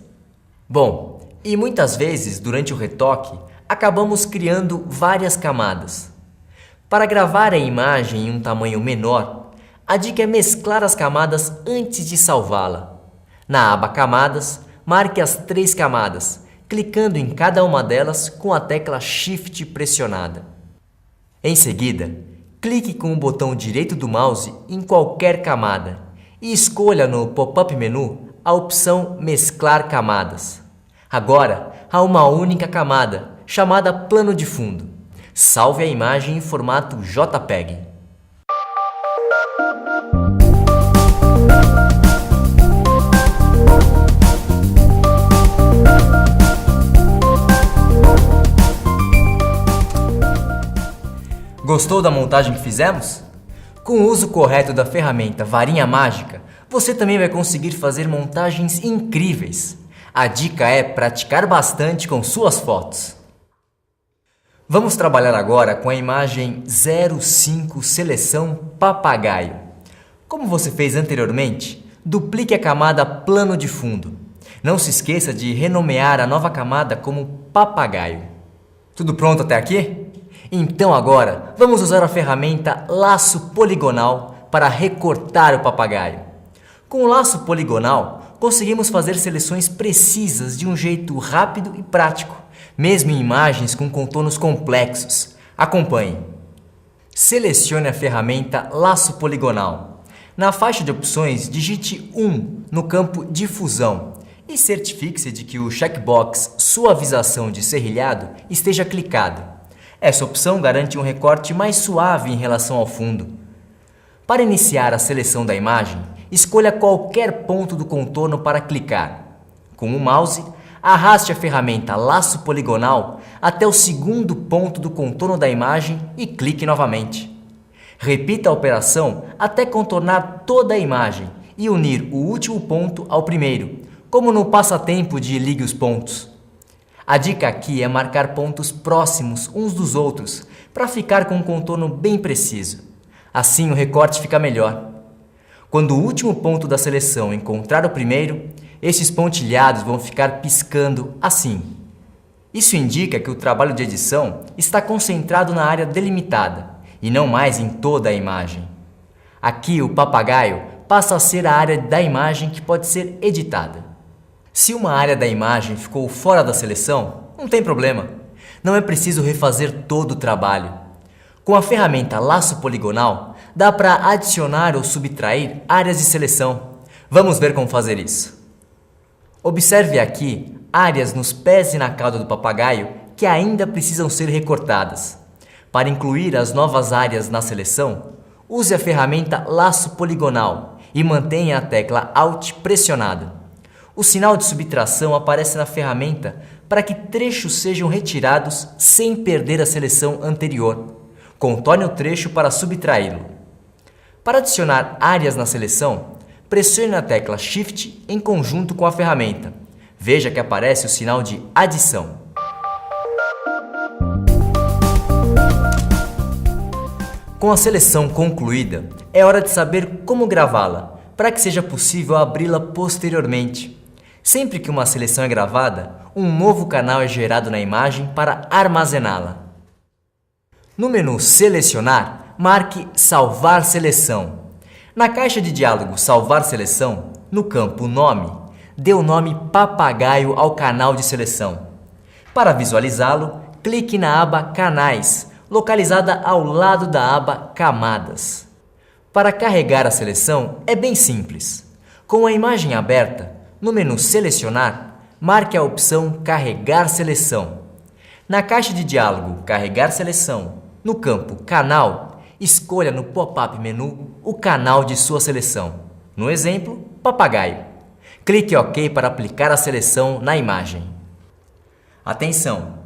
Bom, e muitas vezes, durante o retoque, acabamos criando várias camadas. Para gravar a imagem em um tamanho menor, a dica é mesclar as camadas antes de salvá-la. Na aba Camadas, marque as 3 camadas, clicando em cada uma delas com a tecla Shift pressionada. Em seguida, clique com o botão direito do mouse em qualquer camada e escolha no pop-up menu a opção Mesclar Camadas. Agora, há uma única camada, chamada Plano de Fundo. Salve a imagem em formato JPEG. Gostou da montagem que fizemos? Com o uso correto da ferramenta Varinha Mágica, você também vai conseguir fazer montagens incríveis. A dica é praticar bastante com suas fotos. Vamos trabalhar agora com a imagem 05 Seleção Papagaio. Como você fez anteriormente, duplique a camada Plano de Fundo. Não se esqueça de renomear a nova camada como Papagaio. Tudo pronto até aqui? Então agora, vamos usar a ferramenta Laço Poligonal para recortar o papagaio. Com o laço poligonal, conseguimos fazer seleções precisas de um jeito rápido e prático, mesmo em imagens com contornos complexos. Acompanhe. Selecione a ferramenta Laço Poligonal. Na faixa de opções, digite 1 no campo Difusão e certifique-se de que o checkbox Suavização de serrilhado esteja clicado. Essa opção garante um recorte mais suave em relação ao fundo. Para iniciar a seleção da imagem, escolha qualquer ponto do contorno para clicar. Com o mouse, arraste a ferramenta Laço Poligonal até o segundo ponto do contorno da imagem e clique novamente. Repita a operação até contornar toda a imagem e unir o último ponto ao primeiro, como no passatempo de Ligue os Pontos. A dica aqui é marcar pontos próximos uns dos outros para ficar com um contorno bem preciso. Assim o recorte fica melhor. Quando o último ponto da seleção encontrar o primeiro, esses pontilhados vão ficar piscando assim. Isso indica que o trabalho de edição está concentrado na área delimitada e não mais em toda a imagem. Aqui o papagaio passa a ser a área da imagem que pode ser editada. Se uma área da imagem ficou fora da seleção, não tem problema. Não é preciso refazer todo o trabalho. Com a ferramenta Laço Poligonal, dá para adicionar ou subtrair áreas de seleção. Vamos ver como fazer isso. Observe aqui áreas nos pés e na cauda do papagaio que ainda precisam ser recortadas. Para incluir as novas áreas na seleção, use a ferramenta Laço Poligonal e mantenha a tecla Alt pressionada. O sinal de subtração aparece na ferramenta para que trechos sejam retirados sem perder a seleção anterior. Contorne o trecho para subtraí-lo. Para adicionar áreas na seleção, pressione a tecla Shift em conjunto com a ferramenta. Veja que aparece o sinal de adição. Com a seleção concluída, é hora de saber como gravá-la, para que seja possível abri-la posteriormente. Sempre que uma seleção é gravada, um novo canal é gerado na imagem para armazená-la. No menu Selecionar, marque Salvar seleção. Na caixa de diálogo Salvar seleção, no campo Nome, dê o nome Papagaio ao canal de seleção. Para visualizá-lo, clique na aba Canais, localizada ao lado da aba Camadas. Para carregar a seleção é bem simples. Com a imagem aberta, no menu Selecionar, marque a opção Carregar seleção. Na caixa de diálogo Carregar seleção, no campo Canal, escolha no pop-up menu o canal de sua seleção. No exemplo, Papagaio. Clique OK para aplicar a seleção na imagem. Atenção!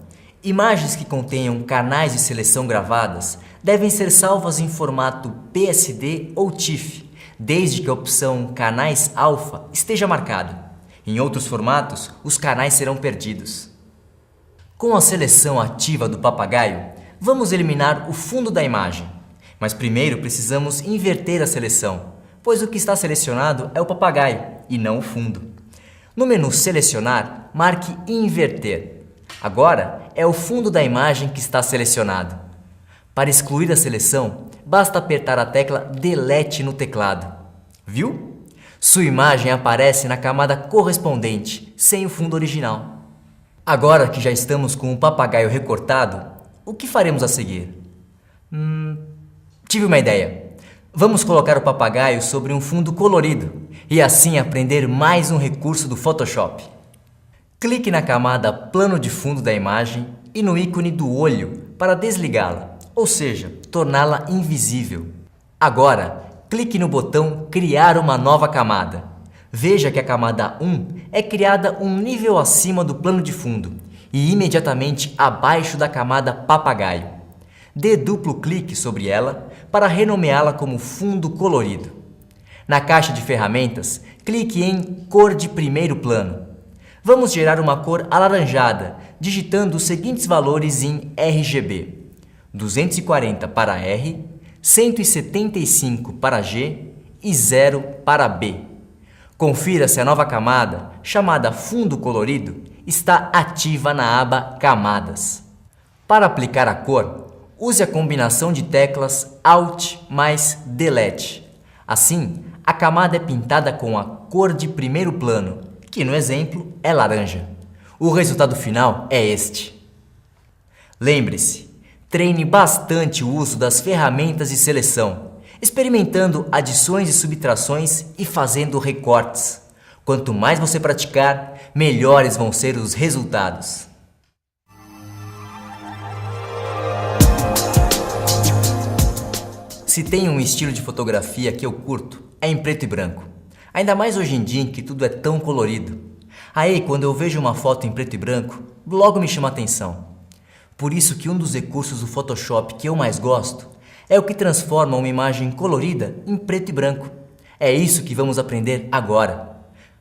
Imagens que contenham canais de seleção gravadas devem ser salvas em formato PSD ou TIFF, desde que a opção Canais Alpha esteja marcada. Em outros formatos, os canais serão perdidos. Com a seleção ativa do papagaio, vamos eliminar o fundo da imagem. Mas primeiro precisamos inverter a seleção, pois o que está selecionado é o papagaio e não o fundo. No menu Selecionar, marque Inverter. Agora é o fundo da imagem que está selecionado. Para excluir a seleção, basta apertar a tecla Delete no teclado. Viu? Sua imagem aparece na camada correspondente, sem o fundo original. Agora que já estamos com o papagaio recortado, o que faremos a seguir? Tive uma ideia. Vamos colocar o papagaio sobre um fundo colorido e assim aprender mais um recurso do Photoshop. Clique na camada Plano de fundo da imagem e no ícone do olho para desligá-la, ou seja, torná-la invisível. Agora, clique no botão Criar uma nova camada. Veja que a camada 1 é criada um nível acima do plano de fundo e imediatamente abaixo da camada Papagaio. Dê duplo clique sobre ela para renomeá-la como fundo colorido. Na caixa de ferramentas, clique em Cor de primeiro plano. Vamos gerar uma cor alaranjada, digitando os seguintes valores em RGB: 240 para R, 175 para G e 0 para B. Confira se a nova camada, chamada Fundo Colorido, está ativa na aba Camadas. Para aplicar a cor, use a combinação de teclas Alt mais Delete. Assim, a camada é pintada com a cor de primeiro plano, que no exemplo é laranja. O resultado final é este. Lembre-se, treine bastante o uso das ferramentas de seleção, experimentando adições e subtrações e fazendo recortes. Quanto mais você praticar, melhores vão ser os resultados. Se tem um estilo de fotografia que eu curto, é em preto e branco. Ainda mais hoje em dia em que tudo é tão colorido. Aí, quando eu vejo uma foto em preto e branco, logo me chama a atenção. Por isso que um dos recursos do Photoshop que eu mais gosto é o que transforma uma imagem colorida em preto e branco. É isso que vamos aprender agora.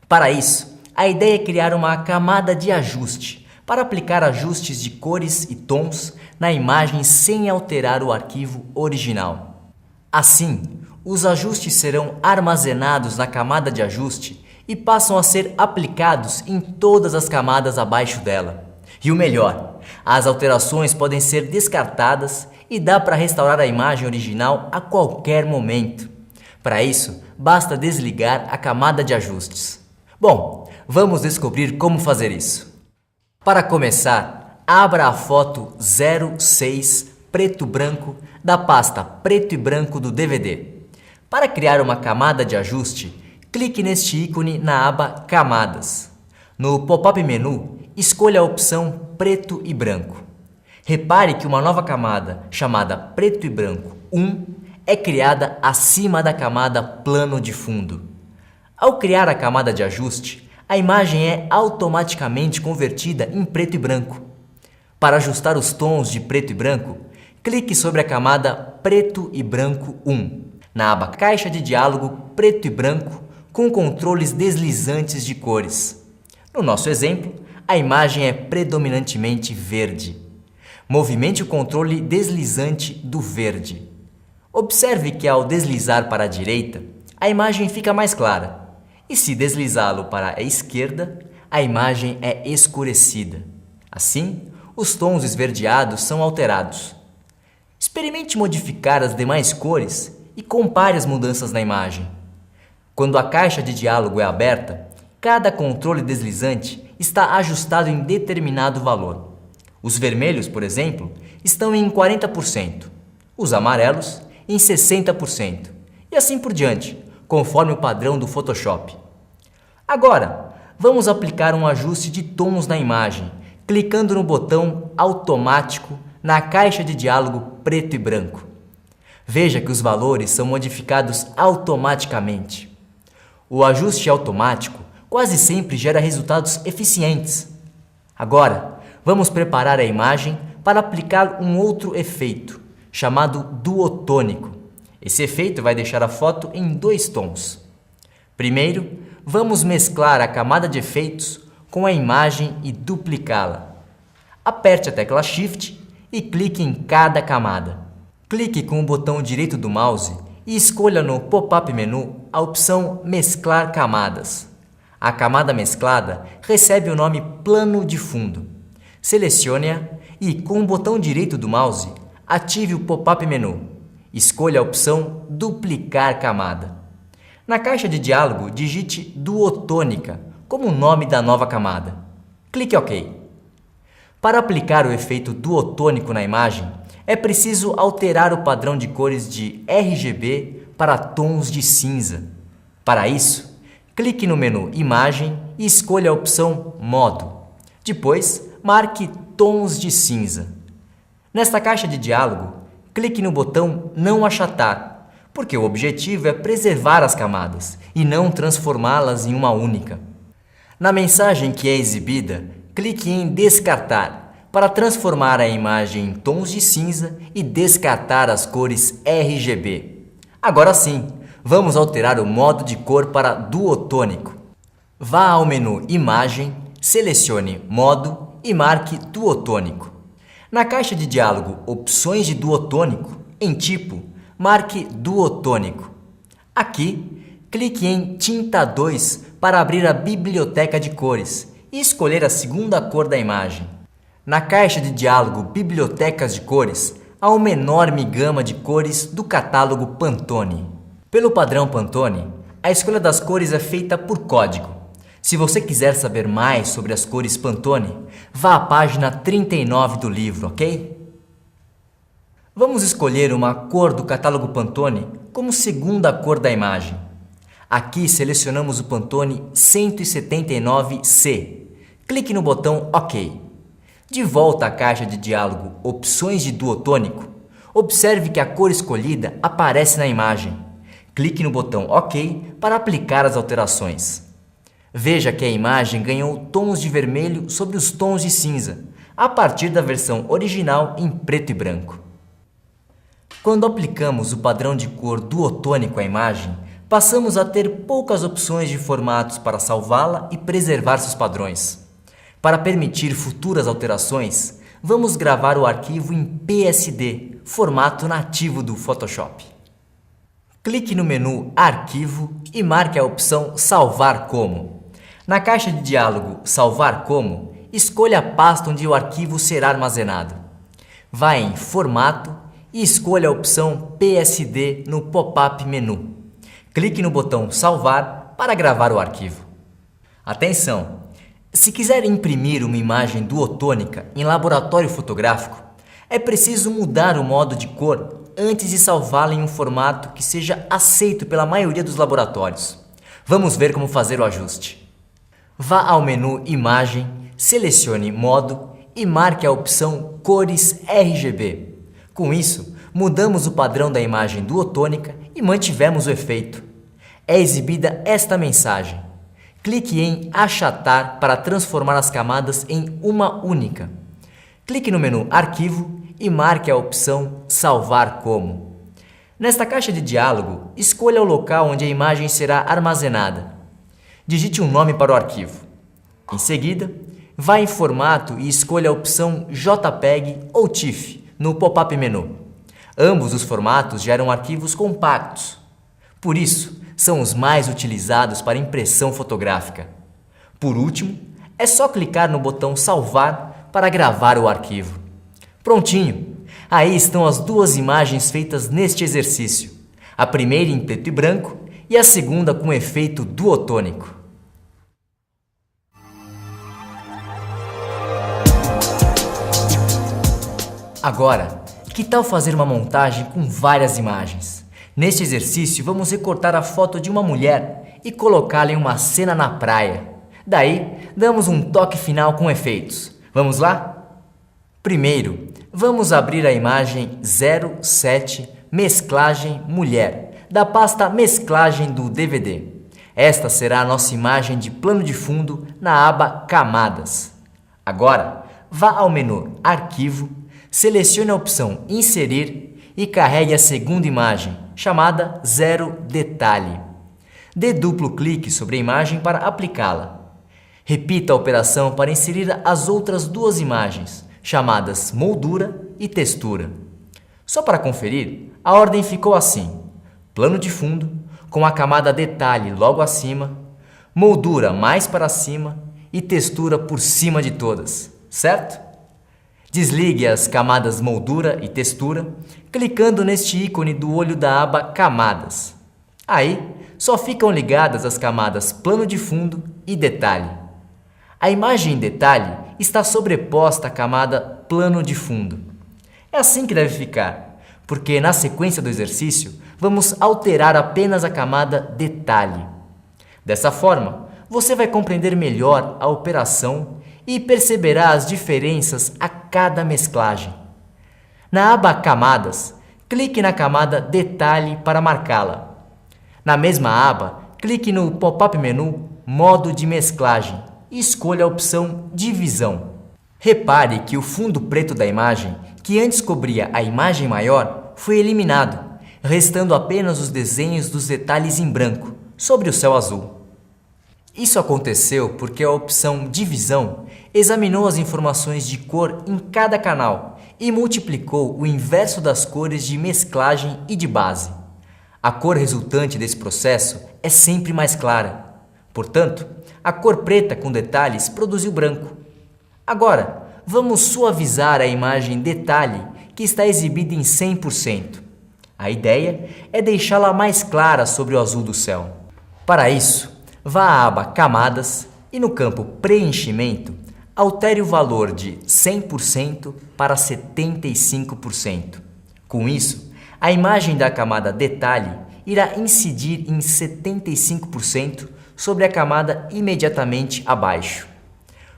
Para isso, a ideia é criar uma camada de ajuste para aplicar ajustes de cores e tons na imagem sem alterar o arquivo original. Assim, os ajustes serão armazenados na camada de ajuste e passam a ser aplicados em todas as camadas abaixo dela. E o melhor, as alterações podem ser descartadas e dá para restaurar a imagem original a qualquer momento. Para isso, basta desligar a camada de ajustes. Bom, vamos descobrir como fazer isso. Para começar, abra a foto 06 preto branco da pasta preto e branco do DVD. Para criar uma camada de ajuste, clique neste ícone na aba Camadas. No pop-up menu, escolha a opção Preto e Branco. Repare que uma nova camada, chamada Preto e Branco 1, é criada acima da camada Plano de fundo. Ao criar a camada de ajuste, a imagem é automaticamente convertida em preto e branco. Para ajustar os tons de preto e branco, clique sobre a camada Preto e Branco 1, na aba Caixa de diálogo Preto e Branco com controles deslizantes de cores. No nosso exemplo, a imagem é predominantemente verde. Movimente o controle deslizante do verde. Observe que ao deslizar para a direita, a imagem fica mais clara, e se deslizá-lo para a esquerda, a imagem é escurecida. Assim, os tons esverdeados são alterados. Experimente modificar as demais cores e compare as mudanças na imagem. Quando a caixa de diálogo é aberta, cada controle deslizante está ajustado em determinado valor. Os vermelhos, por exemplo, estão em 40%, os amarelos em 60% e assim por diante, conforme o padrão do Photoshop. Agora, vamos aplicar um ajuste de tons na imagem, clicando no botão Automático na caixa de diálogo preto e branco. Veja que os valores são modificados automaticamente. O ajuste automático quase sempre gera resultados eficientes. Agora, vamos preparar a imagem para aplicar um outro efeito, chamado duotônico. Esse efeito vai deixar a foto em 2 tons. Primeiro, vamos mesclar a camada de efeitos com a imagem e duplicá-la. Aperte a tecla Shift e clique em cada camada. Clique com o botão direito do mouse e escolha no pop-up menu a opção Mesclar camadas. A camada mesclada recebe o nome Plano de Fundo. Selecione-a e, com o botão direito do mouse, ative o pop-up menu. Escolha a opção Duplicar camada. Na caixa de diálogo, digite Duotônica como o nome da nova camada. Clique OK. Para aplicar o efeito duotônico na imagem, é preciso alterar o padrão de cores de RGB para tons de cinza. Para isso, clique no menu Imagem e escolha a opção Modo. Depois, marque Tons de cinza. Nesta caixa de diálogo, clique no botão Não achatar, porque o objetivo é preservar as camadas e não transformá-las em uma única. Na mensagem que é exibida, clique em Descartar para transformar a imagem em tons de cinza e descartar as cores RGB. Agora sim, vamos alterar o modo de cor para duotônico. Vá ao menu Imagem, selecione Modo e marque Duotônico. Na caixa de diálogo Opções de duotônico, em Tipo, marque Duotônico. Aqui, clique em Tinta 2 para abrir a biblioteca de cores e escolher a segunda cor da imagem. Na caixa de diálogo Bibliotecas de cores, há uma enorme gama de cores do catálogo Pantone. Pelo padrão Pantone, a escolha das cores é feita por código. Se você quiser saber mais sobre as cores Pantone, vá à página 39 do livro, ok? Vamos escolher uma cor do catálogo Pantone como segunda cor da imagem. Aqui selecionamos o Pantone 179C. Clique no botão OK. De volta à caixa de diálogo Opções de duotônico, observe que a cor escolhida aparece na imagem. Clique no botão OK para aplicar as alterações. Veja que a imagem ganhou tons de vermelho sobre os tons de cinza, a partir da versão original em preto e branco. Quando aplicamos o padrão de cor duotônico à imagem, passamos a ter poucas opções de formatos para salvá-la e preservar seus padrões. Para permitir futuras alterações, vamos gravar o arquivo em PSD, formato nativo do Photoshop. Clique no menu Arquivo e marque a opção Salvar como. Na caixa de diálogo Salvar como, escolha a pasta onde o arquivo será armazenado. Vá em Formato e escolha a opção PSD no pop-up menu. Clique no botão Salvar para gravar o arquivo. Atenção! Se quiser imprimir uma imagem duotônica em laboratório fotográfico, é preciso mudar o modo de cor antes de salvá-la em um formato que seja aceito pela maioria dos laboratórios. Vamos ver como fazer o ajuste. Vá ao menu Imagem, selecione Modo e marque a opção Cores RGB. Com isso, mudamos o padrão da imagem duotônica e mantivemos o efeito. É exibida esta mensagem. Clique em Achatar para transformar as camadas em uma única. Clique no menu Arquivo e marque a opção Salvar como. Nesta caixa de diálogo, escolha o local onde a imagem será armazenada. Digite um nome para o arquivo. Em seguida, vá em Formato e escolha a opção JPEG ou TIFF no pop-up menu. Ambos os formatos geram arquivos compactos. Por isso, são os mais utilizados para impressão fotográfica. Por último, é só clicar no botão Salvar para gravar o arquivo. Prontinho! Aí estão as duas imagens feitas neste exercício. A primeira em preto e branco e a segunda com efeito duotônico. Agora, que tal fazer uma montagem com várias imagens? Neste exercício, vamos recortar a foto de uma mulher e colocá-la em uma cena na praia. Daí, damos um toque final com efeitos. Vamos lá? Primeiro, vamos abrir a imagem 07 Mesclagem Mulher, da pasta Mesclagem do DVD. Esta será a nossa imagem de plano de fundo na aba Camadas. Agora, vá ao menu Arquivo, selecione a opção Inserir e carregue a segunda imagem, chamada 0 Detalhe. Dê duplo clique sobre a imagem para aplicá-la. Repita a operação para inserir as outras duas imagens, chamadas Moldura e Textura. Só para conferir, a ordem ficou assim: plano de fundo, com a camada Detalhe logo acima, Moldura mais para cima e Textura por cima de todas, certo? Desligue as camadas Moldura e Textura, clicando neste ícone do olho da aba Camadas. Aí, só ficam ligadas as camadas Plano de Fundo e Detalhe. A imagem em detalhe está sobreposta à camada Plano de Fundo. É assim que deve ficar, porque na sequência do exercício vamos alterar apenas a camada Detalhe. Dessa forma, você vai compreender melhor a operação e perceberá as diferenças a cada mesclagem. Na aba Camadas, clique na camada Detalhe para marcá-la. Na mesma aba, clique no pop-up menu Modo de Mesclagem e escolha a opção Divisão. Repare que o fundo preto da imagem, que antes cobria a imagem maior, foi eliminado, restando apenas os desenhos dos detalhes em branco, sobre o céu azul. Isso aconteceu porque a opção Divisão examinou as informações de cor em cada canal e multiplicou o inverso das cores de mesclagem e de base. A cor resultante desse processo é sempre mais clara. Portanto, a cor preta com detalhes produziu branco. Agora, vamos suavizar a imagem detalhe que está exibida em 100%. A ideia é deixá-la mais clara sobre o azul do céu. Para isso, vá à aba Camadas e no campo Preenchimento, altere o valor de 100% para 75%. Com isso, a imagem da camada Detalhe irá incidir em 75% sobre a camada imediatamente abaixo.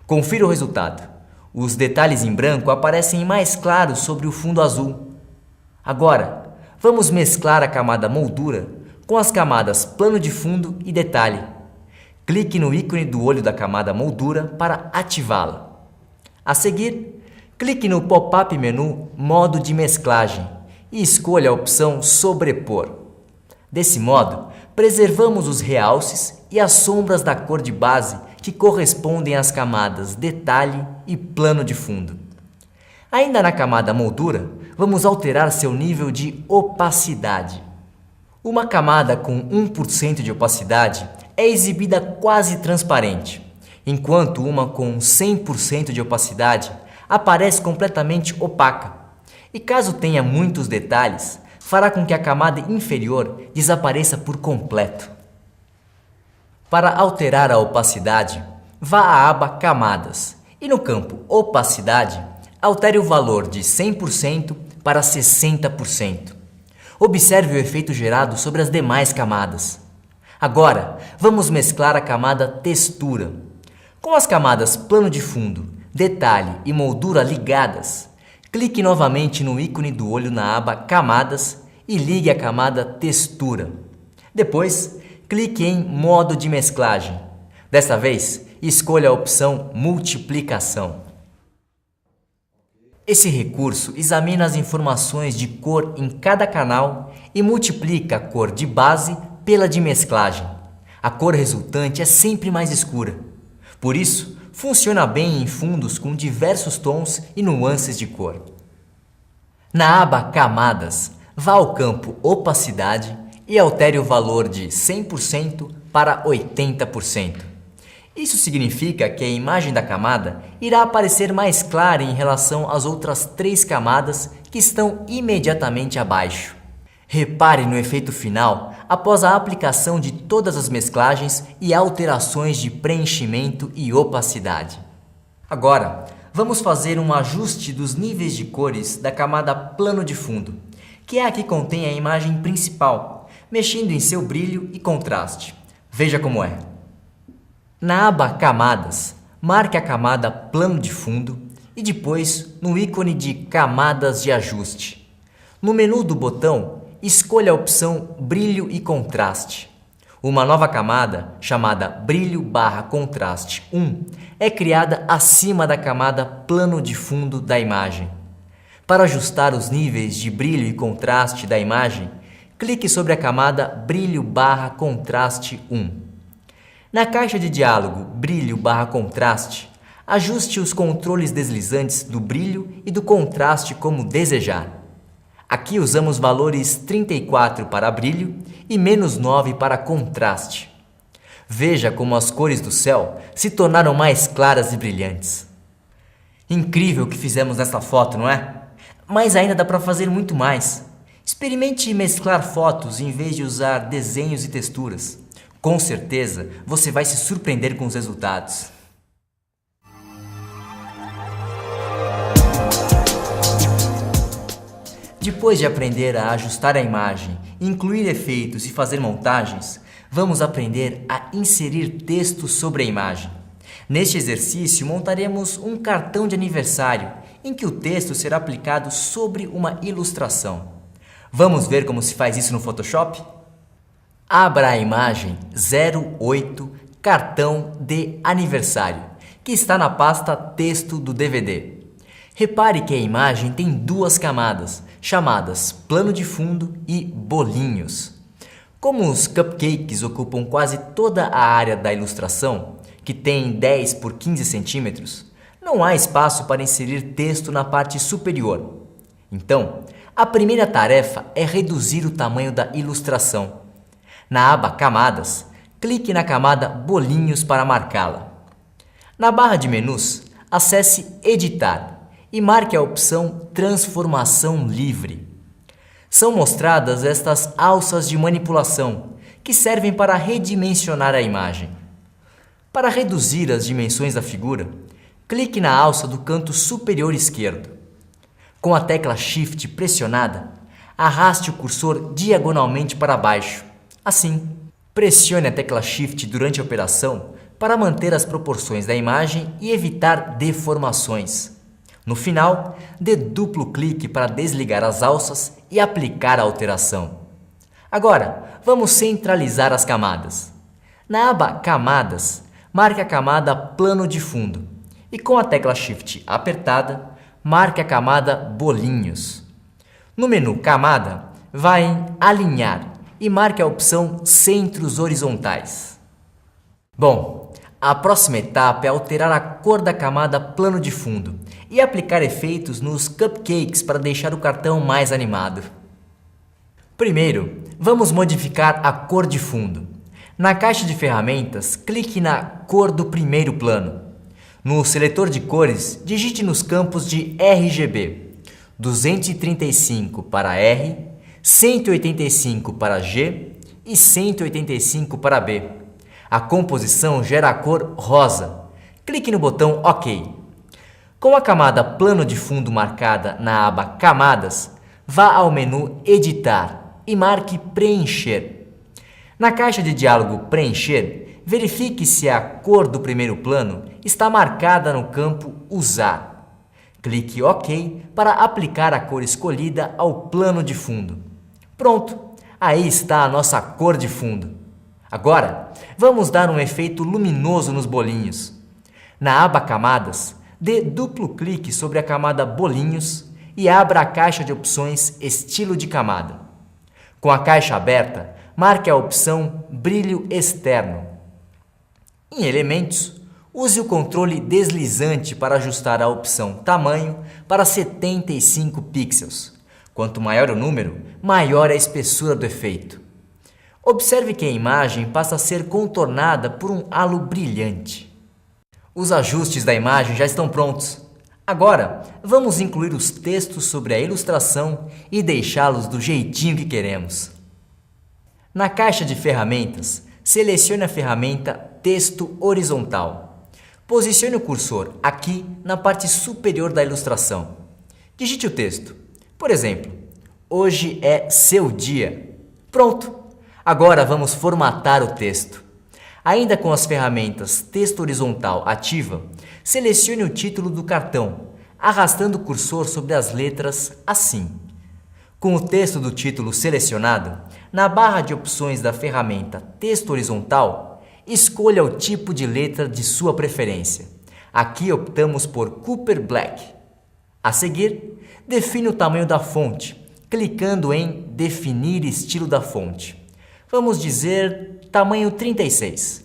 Confira o resultado. Os detalhes em branco aparecem mais claros sobre o fundo azul. Agora, vamos mesclar a camada Moldura com as camadas Plano de Fundo e Detalhe. Clique no ícone do olho da camada Moldura para ativá-la. A seguir, clique no pop-up menu Modo de Mesclagem e escolha a opção Sobrepor. Desse modo, preservamos os realces e as sombras da cor de base que correspondem às camadas Detalhe e Plano de Fundo. Ainda na camada Moldura, vamos alterar seu nível de opacidade. Uma camada com 1% de opacidade é exibida quase transparente, enquanto uma com 100% de opacidade aparece completamente opaca. E caso tenha muitos detalhes, fará com que a camada inferior desapareça por completo. Para alterar a opacidade, vá à aba Camadas e no campo Opacidade, altere o valor de 100% para 60%. Observe o efeito gerado sobre as demais camadas. Agora, vamos mesclar a camada Textura. Com as camadas Plano de Fundo, Detalhe e Moldura ligadas, clique novamente no ícone do olho na aba Camadas e ligue a camada Textura. Depois, clique em Modo de Mesclagem. Desta vez, escolha a opção Multiplicação. Esse recurso examina as informações de cor em cada canal e multiplica a cor de base pela de mesclagem. A cor resultante é sempre mais escura. Por isso, funciona bem em fundos com diversos tons e nuances de cor. Na aba Camadas, vá ao campo Opacidade e altere o valor de 100% para 80%. Isso significa que a imagem da camada irá aparecer mais clara em relação às outras 3 camadas que estão imediatamente abaixo. Repare no efeito final após a aplicação de todas as mesclagens e alterações de preenchimento e opacidade. Agora, vamos fazer um ajuste dos níveis de cores da camada plano de fundo, que é a que contém a imagem principal, mexendo em seu brilho e contraste. Veja como é. Na aba Camadas, marque a camada plano de fundo e depois no ícone de Camadas de ajuste. No menu do botão, escolha a opção Brilho e Contraste. Uma nova camada, chamada Brilho/Contraste 1, é criada acima da camada plano de fundo da imagem. Para ajustar os níveis de brilho e contraste da imagem, clique sobre a camada Brilho/Contraste 1. Na caixa de diálogo Brilho/Contraste, ajuste os controles deslizantes do brilho e do contraste como desejar. Aqui usamos valores 34 para brilho e -9 para contraste. Veja como as cores do céu se tornaram mais claras e brilhantes. Incrível o que fizemos nessa foto, não é? Mas ainda dá para fazer muito mais. Experimente mesclar fotos em vez de usar desenhos e texturas. Com certeza, você vai se surpreender com os resultados. Depois de aprender a ajustar a imagem, incluir efeitos e fazer montagens, vamos aprender a inserir texto sobre a imagem. Neste exercício, montaremos um cartão de aniversário, em que o texto será aplicado sobre uma ilustração. Vamos ver como se faz isso no Photoshop? Abra a imagem 08 Cartão de Aniversário, que está na pasta Texto do DVD. Repare que a imagem tem 2 camadas, chamadas Plano de Fundo e Bolinhos. Como os cupcakes ocupam quase toda a área da ilustração, que tem 10 por 15 centímetros, não há espaço para inserir texto na parte superior. Então, a primeira tarefa é reduzir o tamanho da ilustração. Na aba Camadas, clique na camada Bolinhos para marcá-la. Na barra de menus, acesse Editar e marque a opção Transformação Livre. São mostradas estas alças de manipulação, que servem para redimensionar a imagem. Para reduzir as dimensões da figura, clique na alça do canto superior esquerdo. Com a tecla Shift pressionada, arraste o cursor diagonalmente para baixo. Assim, pressione a tecla Shift durante a operação para manter as proporções da imagem e evitar deformações. No final, dê duplo clique para desligar as alças e aplicar a alteração. Agora, vamos centralizar as camadas. Na aba Camadas, marque a camada Plano de Fundo e com a tecla Shift apertada, marque a camada Bolinhos. No menu Camada, vá em Alinhar e marque a opção Centros Horizontais. Bom, a próxima etapa é alterar a cor da camada Plano de Fundo e aplicar efeitos nos cupcakes para deixar o cartão mais animado. Primeiro, vamos modificar a cor de fundo. Na caixa de ferramentas, clique na cor do primeiro plano. No seletor de cores, digite nos campos de RGB 235 para R, 185 para G e 185 para B. A composição gera a cor rosa. Clique no botão OK. Com a camada Plano de Fundo marcada na aba Camadas, vá ao menu Editar e marque Preencher. Na caixa de diálogo Preencher, verifique se a cor do primeiro plano está marcada no campo Usar. Clique OK para aplicar a cor escolhida ao plano de fundo. Pronto, aí está a nossa cor de fundo. Agora, vamos dar um efeito luminoso nos bolinhos. Na aba Camadas, dê duplo clique sobre a camada Bolinhos e abra a caixa de opções Estilo de camada. Com a caixa aberta, marque a opção Brilho Externo. Em Elementos, use o controle deslizante para ajustar a opção Tamanho para 75 pixels. Quanto maior o número, maior é a espessura do efeito. Observe que a imagem passa a ser contornada por um halo brilhante. Os ajustes da imagem já estão prontos. Agora, vamos incluir os textos sobre a ilustração e deixá-los do jeitinho que queremos. Na caixa de ferramentas, selecione a ferramenta Texto Horizontal. Posicione o cursor aqui na parte superior da ilustração. Digite o texto. Por exemplo, hoje é seu dia. Pronto! Agora vamos formatar o texto. Ainda com as ferramentas Texto Horizontal ativa, selecione o título do cartão, arrastando o cursor sobre as letras assim. Com o texto do título selecionado, na barra de opções da ferramenta Texto Horizontal, escolha o tipo de letra de sua preferência. Aqui optamos por Cooper Black. A seguir, define o tamanho da fonte, clicando em Definir estilo da fonte. Vamos dizer tamanho 36.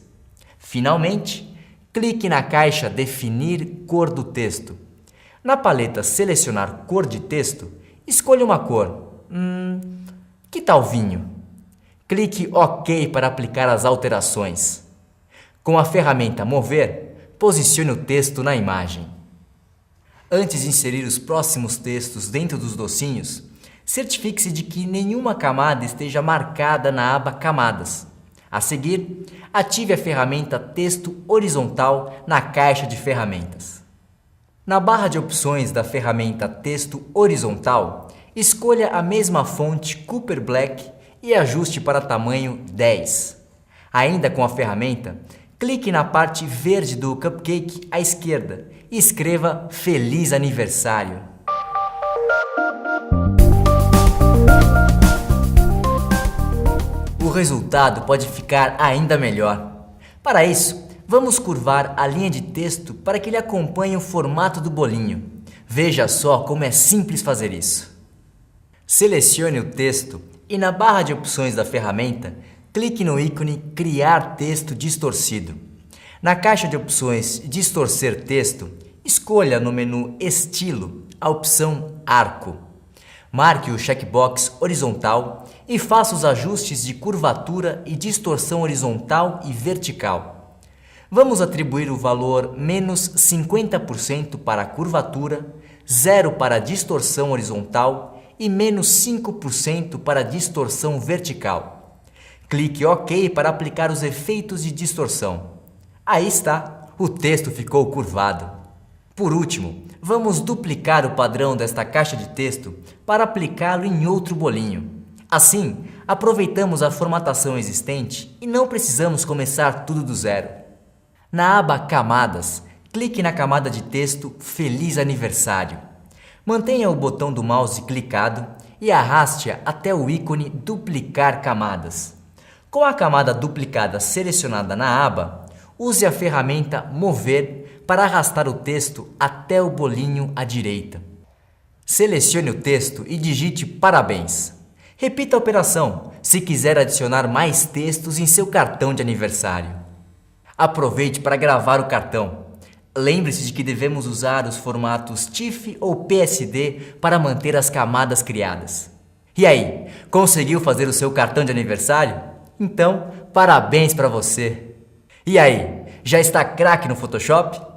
Finalmente, clique na caixa Definir cor do texto. Na paleta Selecionar cor de texto, escolha uma cor. Que tal vinho? Clique OK para aplicar as alterações. Com a ferramenta Mover, posicione o texto na imagem. Antes de inserir os próximos textos dentro dos docinhos, certifique-se de que nenhuma camada esteja marcada na aba Camadas. A seguir, ative a ferramenta Texto Horizontal na caixa de ferramentas. Na barra de opções da ferramenta Texto Horizontal, escolha a mesma fonte Cooper Black e ajuste para tamanho 10. Ainda com a ferramenta, clique na parte verde do cupcake à esquerda e escreva Feliz Aniversário. O resultado pode ficar ainda melhor. Para isso, vamos curvar a linha de texto para que ele acompanhe o formato do bolinho. Veja só como é simples fazer isso. Selecione o texto e na barra de opções da ferramenta, clique no ícone Criar texto distorcido. Na caixa de opções Distorcer texto, escolha no menu Estilo a opção Arco. Marque o checkbox horizontal e faça os ajustes de curvatura e distorção horizontal e vertical. Vamos atribuir o valor menos 50% para a curvatura, 0 para a distorção horizontal e menos 5% para a distorção vertical. Clique OK para aplicar os efeitos de distorção. Aí está, o texto ficou curvado. Por último, vamos duplicar o padrão desta caixa de texto para aplicá-lo em outro bolinho. Assim, aproveitamos a formatação existente e não precisamos começar tudo do zero. Na aba Camadas, clique na camada de texto Feliz Aniversário. Mantenha o botão do mouse clicado e arraste-a até o ícone Duplicar camadas. Com a camada duplicada selecionada na aba, use a ferramenta Mover para arrastar o texto até o bolinho à direita. Selecione o texto e digite Parabéns. Repita a operação se quiser adicionar mais textos em seu cartão de aniversário. Aproveite para gravar o cartão. Lembre-se de que devemos usar os formatos TIFF ou PSD para manter as camadas criadas. E aí, conseguiu fazer o seu cartão de aniversário? Então, parabéns para você! E aí, já está craque no Photoshop?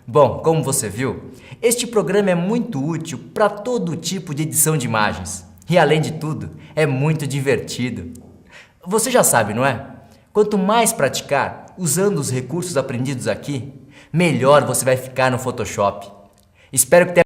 Bom, como você viu, este programa é muito útil para todo tipo de edição de imagens. E além de tudo, é muito divertido. Você já sabe, não é? Quanto mais praticar usando os recursos aprendidos aqui, melhor você vai ficar no Photoshop. Espero que tenha